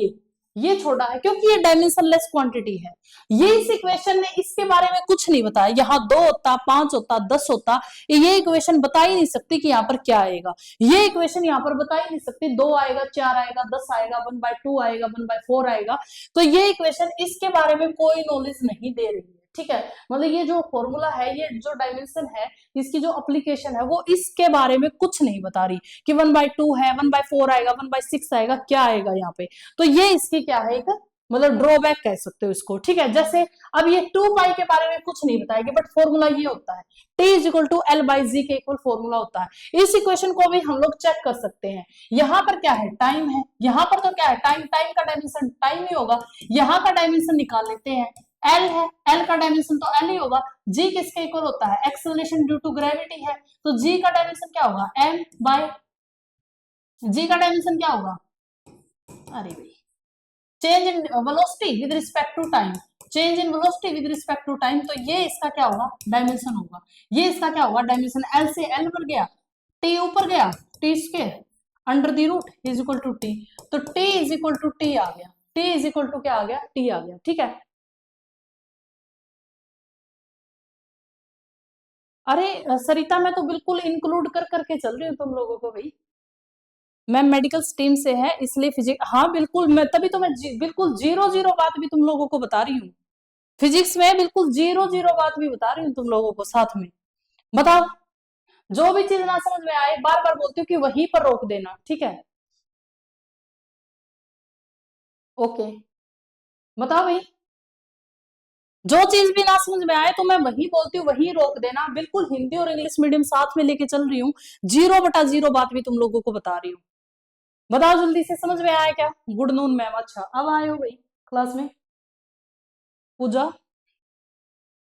ये छोड़ा है क्योंकि ये डायमेंशनलेस क्वांटिटी है। ये इस इक्वेशन ने इसके बारे में कुछ नहीं बताया, यहाँ 2 होता, 5 होता, 10 होता, ये इक्वेशन बता ही नहीं सकती कि यहाँ पर क्या आएगा। ये इक्वेशन यहाँ पर बता ही नहीं सकती 2 आएगा, 4 आएगा, 10 आएगा, 1/2 आएगा, 1/4 आएगा। तो ये इक्वेशन इसके बारे में कोई नॉलेज नहीं दे रही है। ठीक है, मतलब ये जो फॉर्मूला है, ये जो डायमेंशन है, इसकी जो एप्लीकेशन है वो इसके बारे में कुछ नहीं बता रही कि 1/2 है, 1/4 आएगा, 1/6 आएगा, क्या आएगा यहाँ पे। तो ये इसकी क्या है, एक मतलब ड्रॉबैक कह सकते हो इसको। ठीक है, जैसे अब ये 2π के बारे में कुछ नहीं बताएगी, बट फॉर्मूला ये होता है t = L/g के इक्वल फॉर्मूला होता है। इस इक्वेशन को भी हम लोग चेक कर सकते हैं। यहाँ पर क्या है, टाइम है, यहाँ पर तो क्या है, टाइम, टाइम का डायमेंशन टाइम ही होगा। यहाँ का डायमेंशन निकाल लेते हैं, एल है, एल का डायमेंशन तो एल ही होगा। जी किसके इक्वल होता है, एक्सेलरेशन ड्यू टू ग्रेविटी है, तो जी का डायमेंशन क्या होगा, m/g का डायमेंशन क्या होगा, अरे भाई change in velocity with respect to time, change in velocity with respect to time, तो ये इसका क्या होगा, डायमेंशन होगा। ये इसका क्या होगा, डायमेंशन, एल से एल बढ़ गया, टी ऊपर गया, T square under the root is equal to T, तो T is equal to T आ गया, टी इज इक्वल टू क्या आ गया, टी आ गया, ठीक है। अरे सरिता मैं तो बिल्कुल इंक्लूड कर करके चल रही हूँ तुम लोगों को भाई, मैं मेडिकल स्ट्रीम से है इसलिए फिजिक्स, हाँ बिल्कुल, मैं तभी तो मैं बिल्कुल जीरो जीरो बात भी तुम लोगों को बता रही हूँ, फिजिक्स में बिल्कुल जीरो जीरो बात भी बता रही हूँ तुम लोगों को साथ में। बताओ, जो भी चीज ना समझ में आए बार बार बोलती हूँ कि वहीं पर रोक देना, ठीक है। ओके, बताओ भाई, जो चीज भी ना समझ में आए तो मैं वही बोलती हूँ, वही रोक देना, बिल्कुल हिंदी और इंग्लिश मीडियम साथ में लेके चल रही हूँ, जीरो बटा जीरो बात भी तुम लोगों को बता रही हूँ। बताओ जल्दी से, समझ में आया क्या? गुड नून मैम, अच्छा अब आए हो भाई क्लास में। पूजा,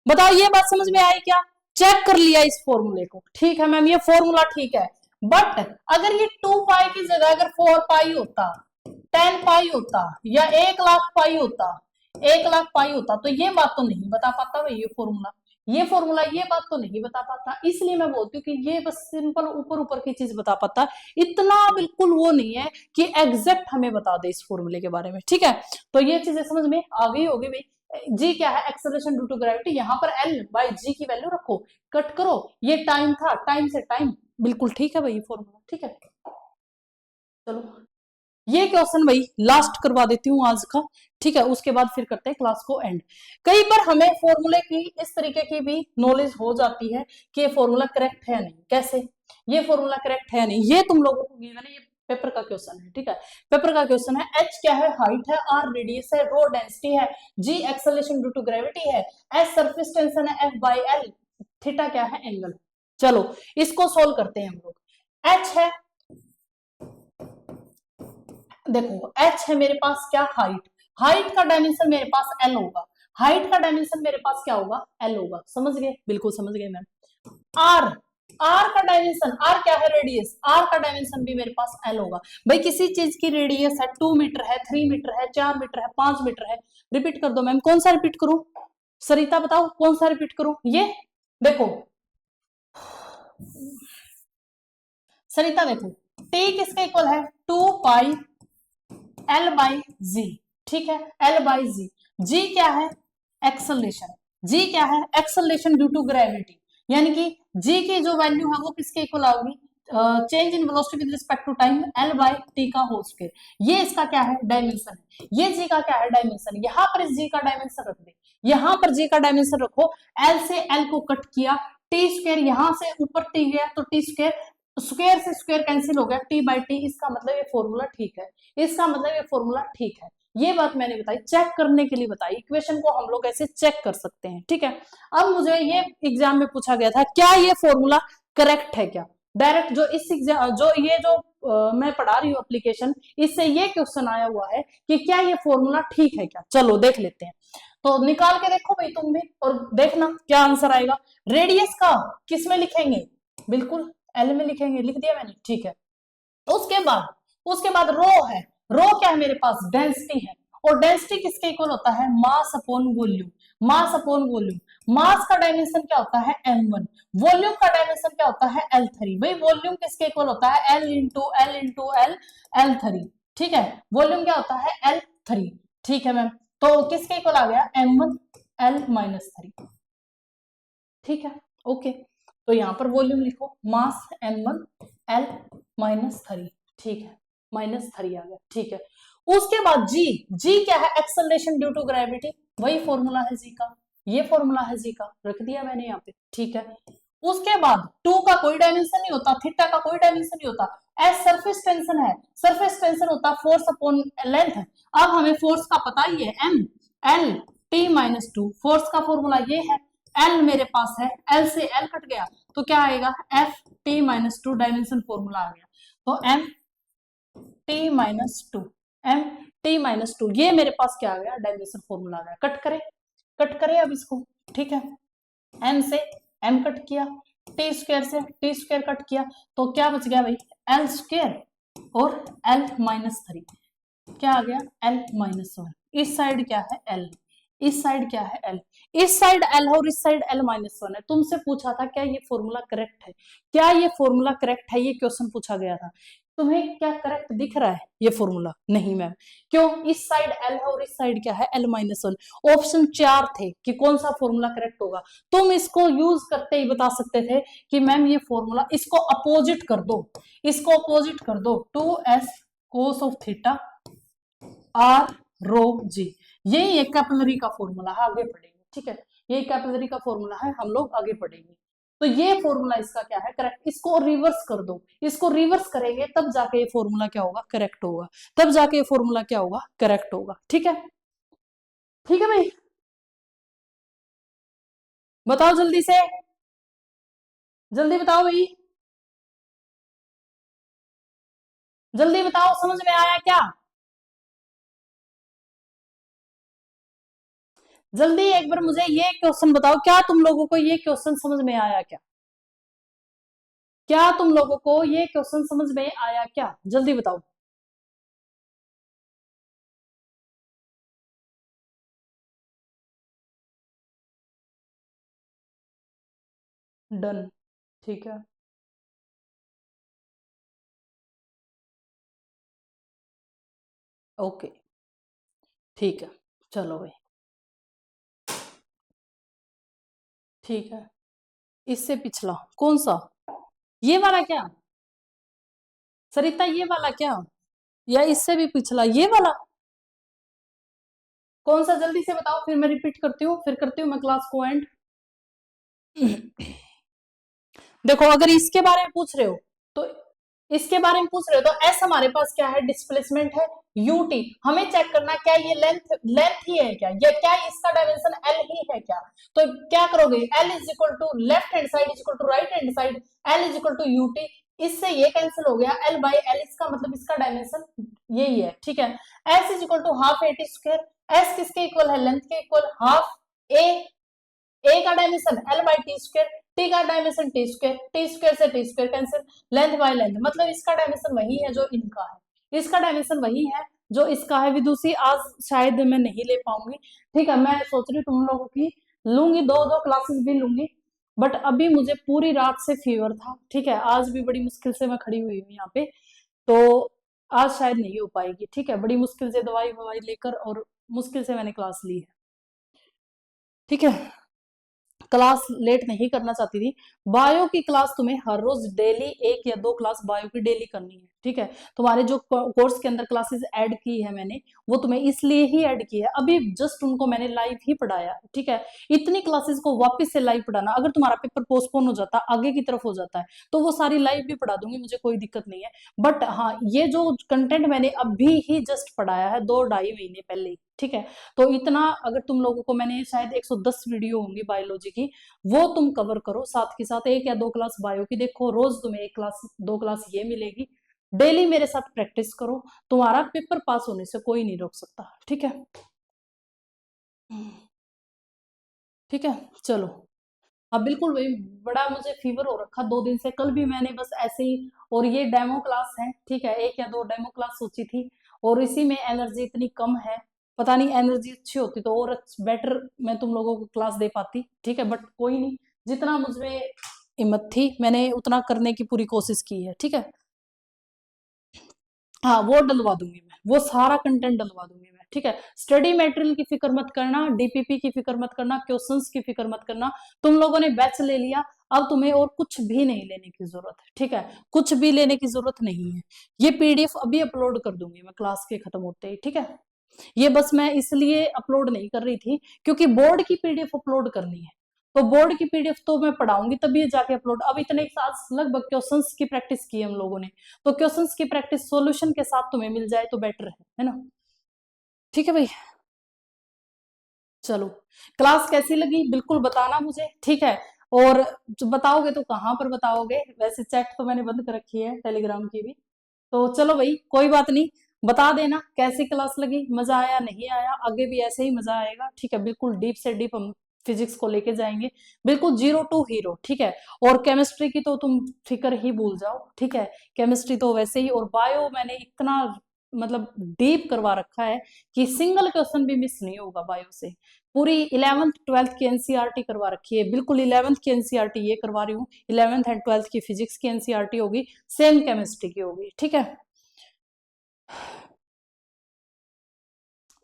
बताओ ये बात समझ में आई क्या? चेक कर लिया इस फॉर्मूले को, ठीक है मैम ये फॉर्मूला ठीक है, बट अगर ये 2 पाई की जगह अगर 4 पाई होता, 10 पाई होता, या 1 लाख पाई होता, 1 लाख पाई होता, तो ये बात तो नहीं बता पाता भाई, ये फॉर्मूला ये बात तो नहीं बता पाता, इसलिए मैं बोलती हूँ कि ये बस सिंपल ऊपर ऊपर की चीज बता पाता, इतना बिल्कुल वो नहीं है कि एग्जैक्ट हमें बता दे इस फॉर्मूले के बारे में, ठीक है। तो ये चीजें समझ में आ गई होगी भाई। जी क्या है, एक्सेलरेशन ड्यू टू ग्रेविटी, यहाँ पर एल बाई जी की वैल्यू रखो, कट करो, ये टाइम था, टाइम से टाइम, बिल्कुल ठीक है भाई फॉर्मूला, ठीक है। चलो ये क्वेश्चन भाई लास्ट करवा देती हूँ आज का, ठीक है, उसके बाद फिर करते हैं क्लास को एंड। कई बार हमें फॉर्मूले की इस तरीके की भी नॉलेज हो जाती है कि ये फॉर्मूला करेक्ट है या नहीं, कैसे ये फॉर्मूला करेक्ट है या नहीं, ये तुम लोगों को गिवन है, ये पेपर का क्वेश्चन है, ठीक है, पेपर का क्वेश्चन है। एच क्या है, हाइट है, आर रेडियस है, रो डेंसिटी है, जी एक्सेलरेशन ड्यू टू ग्रेविटी है, एस सरफेस टेंशन है, एफ बाई एल, थीटा क्या है, एंगल। चलो इसको सोल्व करते हैं हम लोग। एच है, देखो एच है मेरे पास क्या, हाइट, हाइट का डायमेंशन मेरे पास एल होगा, हाइट का डायमेंशन मेरे पास क्या होगा, एल होगा, समझ गए, बिल्कुल समझ गए मैम। आर, आर का डायमेंशन, आर क्या है, रेडियस, आर का डायमेंशन भी मेरे पास एल होगा। भाई किसी चीज की रेडियस है 2 मीटर है, 3 मीटर है, 4 मीटर है, 5 मीटर है, रिपीट कर दो मैम, कौन सा रिपीट करूं, सरिता बताओ कौन सा रिपीट करूं, ये देखो सरिता, देखो टी किसके इक्वल है, 2 पाई एल बाई जी, ठीक है, एल बाई जी, जी क्या है, एक्सेलरेशन, जी क्या है, एक्सेलरेशन ड्यू टू ग्रेविटी, यानी कि जी की जो वैल्यू है वो किसके इक्वल आएगी, change in velocity with respect to time, l by t का होल स्क्वायर, ये इसका क्या है, डायमेंशन है, ये जी का क्या है, डायमेंशन, यहाँ पर इस जी का डायमेंशन रख दे, यहाँ पर जी का डायमेंशन रखो, एल से एल को कट किया, टी स्क्वायर, यहाँ से ऊपर टी गया तो टी स्क्वायर, स्क्वायर से स्क्वायर कैंसिल हो गया, टी बाई टी, इसका मतलब ये फॉर्मूला ठीक है, इसका मतलब ये फॉर्मूला ठीक है, ये बात मैंने बताई, चेक करने के लिए बताई, इक्वेशन को हम लोग ऐसे चेक कर सकते हैं, ठीक है। अब मुझे ये एग्जाम में पूछा गया था, क्या ये फॉर्मूला करेक्ट है क्या, डायरेक्ट जो इस एग्जाम, जो ये जो मैं पढ़ा रही हूँ एप्लीकेशन, इससे ये क्वेश्चन आया हुआ है कि क्या ये फॉर्मूला ठीक है क्या, चलो देख लेते हैं। तो निकाल के देखो भाई तुम भी, और देखना क्या आंसर आएगा। रेडियस का किस में लिखेंगे, बिल्कुल एल में लिखेंगे, लिख दिया मैंने, ठीक है। उसके बाद रो है, रो क्या है मेरे पास, डेंसिटी है, और डेंसिटी किसके इक्वल होता है, mass upon volume, mass upon volume, mass का डायमेंशन क्या होता है, m1, वॉल्यूम का डायमेंशन क्या होता है, L3, भाई वॉल्यूम किसके इक्वल होता है, L into L into L, L3, ठीक है, वॉल्यूम क्या होता है, L3, ठीक है मैम, तो किसके इक्वल आ गया, m1 L-3, ठीक है, ओके। तो यहाँ पर वॉल्यूम लिखो, मास m1 L-3, ठीक है, -3 आ गया, ठीक है। उसके बाद जी, जी क्या है, एक्सेलरेशन ड्यू टू ग्रेविटी, वही फॉर्मूला है जी का, ये फॉर्मूला है जी का, रख दिया मैंने यहाँ पे, ठीक है। उसके बाद 2 का कोई डायमेंशन नहीं होता, थीटा का कोई डायमेंशन नहीं होता, एस सरफेस टेंशन है, सरफेस टेंशन होता फोर्स अपॉन लेंथ, अब हमें फोर्स का पता ही है, m l t-2, फोर्स का फॉर्मूला ये है, एल मेरे पास है, एल से एल कट गया तो क्या आएगा, एफ t-2, डायमेंशन फॉर्मूला आ गया, तो एम t-2, एम t-2, ये मेरे पास क्या आ गया, डायमेंशन फॉर्मूला आ गया, कट करे अब इसको, ठीक है, एम से एम कट किया, टी स्क्वायर से टी स्क्वायर कट किया, तो क्या बच गया भाई, एल स्क्वायर और L-3, क्या आ गया, L-1, इस साइड क्या है L, इस साइड क्या है L, इस साइड L और इस साइड L-1 है। तुमसे पूछा था क्या ये फॉर्मूला करेक्ट है, क्या ये फॉर्मूला करेक्ट है, ये क्वेश्चन पूछा गया था, तुम्हें क्या करेक्ट दिख रहा है ये फॉर्मूला? नहीं मैम। क्यों? इस साइड एल है और इस साइड क्या है? L-1। ऑप्शन 4 थे कि कौन सा फॉर्मूला करेक्ट होगा। तुम इसको यूज करते ही बता सकते थे कि मैम ये फॉर्मूला, इसको अपोजिट कर दो, इसको अपोजिट कर दो, 2s cos of theta r rho g। यही एक कैपिलरी का फॉर्मूला है, आगे पढ़ेंगे, ठीक है। ये कैपिलरी का फॉर्मूला है, हम लोग आगे पढ़ेंगे। तो ये फॉर्मूला इसका क्या है? करेक्ट। इसको रिवर्स कर दो, इसको रिवर्स करेंगे तब जाके ये फॉर्मूला क्या होगा? करेक्ट होगा। तब जाके ये फॉर्मूला क्या होगा? करेक्ट होगा। ठीक है, ठीक है भाई, बताओ जल्दी से, जल्दी बताओ भाई, जल्दी बताओ, समझ में आया क्या? जल्दी एक बार मुझे ये क्वेश्चन बताओ, क्या तुम लोगों को ये क्वेश्चन समझ में आया क्या? क्या तुम लोगों को ये क्वेश्चन समझ में आया क्या? जल्दी बताओ। डन, ठीक है, ओके, ठीक है, चलो भाई, ठीक है। इससे पिछला कौन सा? ये वाला क्या सरिता? ये वाला क्या? या इससे भी पिछला ये वाला? कौन सा? जल्दी से बताओ, फिर मैं रिपीट करती हूँ, फिर करती हूँ मैं क्लास को एंड। देखो, अगर इसके बारे में पूछ रहे हो तो इसके बारे में पूछ रहे हो तो एस हमारे पास क्या है? डिस्प्लेसमेंट है। यूटी हमें चेक करना क्या ये लेंथ ही है क्या, या क्या इसका डायमेंशन एल ही है क्या? तो क्या करोगे? L is equal to left hand side is equal to right hand side, L is equal to UT. इससे ये कैंसिल हो गया, एल बाई एल, इसका मतलब इसका डायमेंशन यही है, ठीक है। S is equal to half a T square, S किसके इक्वल है? लेंथ के इक्वल, हाफ ए, ए का dimension L by T square, T का dimension T square, T square से T square cancel, length by length, मतलब इसका dimension वही है जो इनका है, इसका डायमेंशन वही है जो इसका है। विदुषी आज शायद मैं नहीं ले पाऊंगी, ठीक है। मैं सोच रही हूँ तुम लोगों की लूंगी, दो दो क्लासेस भी लूंगी, बट अभी मुझे पूरी रात से फीवर था, ठीक है। आज भी बड़ी मुश्किल से मैं खड़ी हुई हूँ यहाँ पे, तो आज शायद नहीं हो पाएगी, ठीक है। बड़ी मुश्किल से दवाई ववाई लेकर और मुश्किल से मैंने क्लास ली है, ठीक है। क्लास लेट नहीं करना चाहती थी। बायो की क्लास तुम्हें हर रोज डेली 1 या 2 क्लास बायो की डेली करनी है, ठीक है। तुम्हारे जो कोर्स के अंदर क्लासेस ऐड की है मैंने, वो तुम्हें इसलिए ही ऐड की है, अभी जस्ट उनको मैंने लाइव ही पढ़ाया, ठीक है। इतनी क्लासेस को वापस से लाइव पढ़ाना, अगर तुम्हारा पेपर पोस्टपोन हो जाता, आगे की तरफ हो जाता है, तो वो सारी लाइव भी पढ़ा दूंगी, मुझे कोई दिक्कत नहीं है। बट हाँ, ये जो कंटेंट मैंने अभी ही जस्ट पढ़ाया है 2-2.5 महीने पहले ही, ठीक है। तो इतना अगर तुम लोगों को, मैंने शायद 110 वीडियो होंगी बायोलॉजी की, वो तुम कवर करो, साथ के साथ 1 या 2 क्लास बायो की देखो, रोज तुम्हें 1 क्लास 2 क्लास ये मिलेगी। डेली मेरे साथ प्रैक्टिस करो, तुम्हारा पेपर पास होने से कोई नहीं रोक सकता, ठीक है। ठीक है, चलो। हाँ बिल्कुल भाई, बड़ा मुझे फीवर हो रखा 2 दिन से, कल भी मैंने बस ऐसे ही, और ये डेमो क्लास है, ठीक है, 1 या 2 डेमो क्लास सोची थी, और इसी में एनर्जी इतनी कम है, पता नहीं एनर्जी अच्छी होती तो और बेटर मैं तुम लोगों को क्लास दे पाती, ठीक है। बट कोई नहीं, जितना मुझमें हिम्मत थी मैंने उतना करने की पूरी कोशिश की है, ठीक है। हाँ वो डलवा दूंगी मैं, वो सारा कंटेंट डलवा दूंगी मैं, ठीक है। स्टडी मटेरियल की फिक्र मत करना, डीपीपी की फिक्र मत करना, क्वेश्चंस की फिक्र मत करना। तुम लोगों ने बैच ले लिया, अब तुम्हें और कुछ भी नहीं लेने की जरूरत है, ठीक है। कुछ भी लेने की जरूरत नहीं है। ये पीडीएफ अभी अपलोड कर दूंगी मैं क्लास के खत्म होते ही, ठीक है। ये बस मैं इसलिए अपलोड नहीं कर रही थी क्योंकि बोर्ड की पीडीएफ अपलोड करनी है, तो बोर्ड की पीडीएफ तो मैं पढ़ाऊंगी तभी जाके अपलोड। अब इतने साल लगभग क्वेश्चंस की प्रैक्टिस की हम लोगों ने, तो क्वेश्चंस की प्रैक्टिस सॉल्यूशन के साथ तुम्हें मिल जाए तो बेटर है ना? ठीक है भाई, चलो। क्लास कैसी लगी बिल्कुल बताना मुझे, ठीक है। और जो बताओगे तो कहाँ पर बताओगे? वैसे चैट तो मैंने बंद कर रखी है, टेलीग्राम की भी। तो चलो भाई, कोई बात नहीं, बता देना कैसी क्लास लगी, मजा आया नहीं आया, आगे भी ऐसे ही मजा आएगा, ठीक है। बिल्कुल डीप से डीप हम फिजिक्स को लेके जाएंगे, बिल्कुल जीरो टू हीरो, ठीक है। और केमिस्ट्री की तो तुम फिक्र ही भूल जाओ, ठीक है। केमिस्ट्री तो वैसे ही, और बायो मैंने इतना मतलब डीप करवा रखा है कि सिंगल क्वेश्चन भी मिस नहीं होगा बायो से। पूरी 11th 12th की एनसीईआरटी करवा रखी है, बिल्कुल 11th की एनसीईआरटी ये करवा रही हूँ। 11th एंड 12th की फिजिक्स की एनसीईआरटी होगी, सेम केमिस्ट्री की होगी, ठीक है।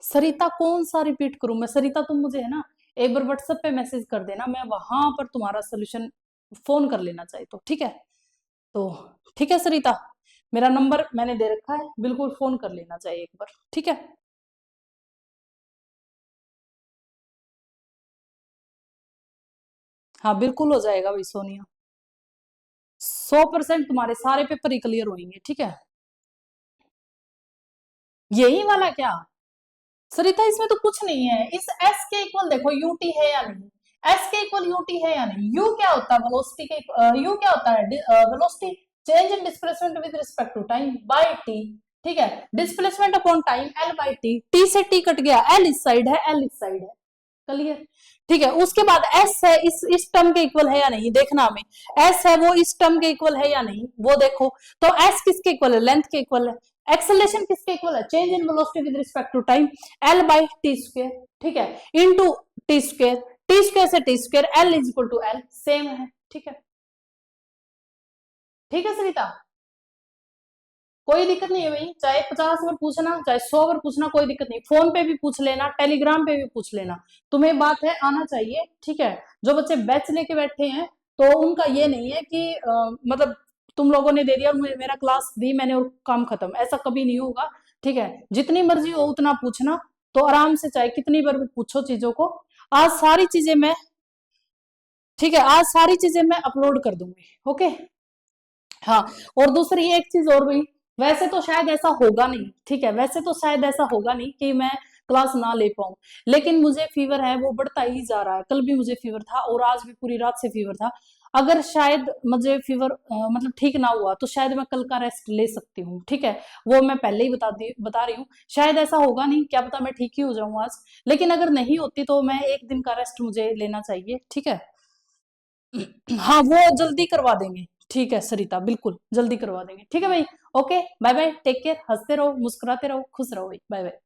सरिता कौन सा रिपीट करूं मैं? सरिता तुम मुझे है ना एक बार व्हाट्सएप पे मैसेज कर देना, मैं वहां पर तुम्हारा सोल्यूशन फोन कर लेना चाहिए तो, ठीक है। तो ठीक है सरिता, मेरा नंबर मैंने दे रखा है, बिल्कुल फोन कर लेना चाहिए एक बार, ठीक है। हाँ बिल्कुल हो जाएगा भाई सोनिया, 100% तुम्हारे सारे पेपर ही क्लियर होंगे, ठीक है। यही वाला क्या सरिता? इसमें तो कुछ नहीं है, इस एस के इक्वल देखो यूटी है या नहीं, एस के इक्वल यूटी है या नहीं। यू क्या होता है वेलोसिटी के, यू क्या होता है velocity change in displacement with respect to time by T, ठीक है। Displacement upon time L by T, T से टी कट गया, एल इस साइड है, एल इस साइड है, क्लियर, ठीक है। उसके बाद एस है इस टर्म के इक्वल है या नहीं देखना हमें, एस है वो इस टर्म के इक्वल है या नहीं वो देखो। तो एस किसके इक्वल है? लेंथ के इक्वल है। एक्सेलरेशन किसके इक्वल है? Change in velocity with respect to time, L by T square, ठीक है, into T square, T square से T square, L is equal to L, same है, ठीक है। ठीक है सरिता, कोई दिक्कत नहीं है भाई, चाहे 50 बार पूछना चाहे 100 बार पूछना, कोई दिक्कत नहीं, फोन पे भी पूछ लेना, टेलीग्राम पे भी पूछ लेना, तुम्हें बात है आना चाहिए, ठीक है। जो बच्चे बैच लेके बैठे हैं तो उनका ये नहीं है कि मतलब तुम लोगों ने दे दिया मेरा क्लास दी मैंने और काम खत्म, ऐसा कभी नहीं होगा, ठीक है। जितनी मर्जी हो उतना पूछना, तो आराम से चाहे कितनी बार भी पूछो चीजों को। आज सारी चीजें मैं, ठीक है, आज सारी चीजें मैं अपलोड कर दूंगी, ओके। हाँ, और दूसरी एक चीज और भी, वैसे तो शायद ऐसा होगा नहीं, ठीक है, वैसे तो शायद ऐसा होगा नहीं कि मैं क्लास ना ले पाऊं, लेकिन मुझे फीवर है वो बढ़ता ही जा रहा है, कल भी मुझे फीवर था और आज भी पूरी रात से फीवर था। अगर शायद मुझे फीवर मतलब ठीक ना हुआ तो शायद मैं कल का रेस्ट ले सकती हूँ, ठीक है। वो मैं पहले ही बता रही हूँ, शायद ऐसा होगा नहीं, क्या पता मैं ठीक ही हो जाऊं आज, लेकिन अगर नहीं होती तो मैं एक दिन का रेस्ट मुझे लेना चाहिए, ठीक है। हाँ वो जल्दी करवा देंगे, ठीक है सरिता, बिल्कुल जल्दी करवा देंगे, ठीक है भाई। Okay bye bye, take care, हंसते रहो मुस्कुराते रहो खुश रहो भाई, बाय बाय।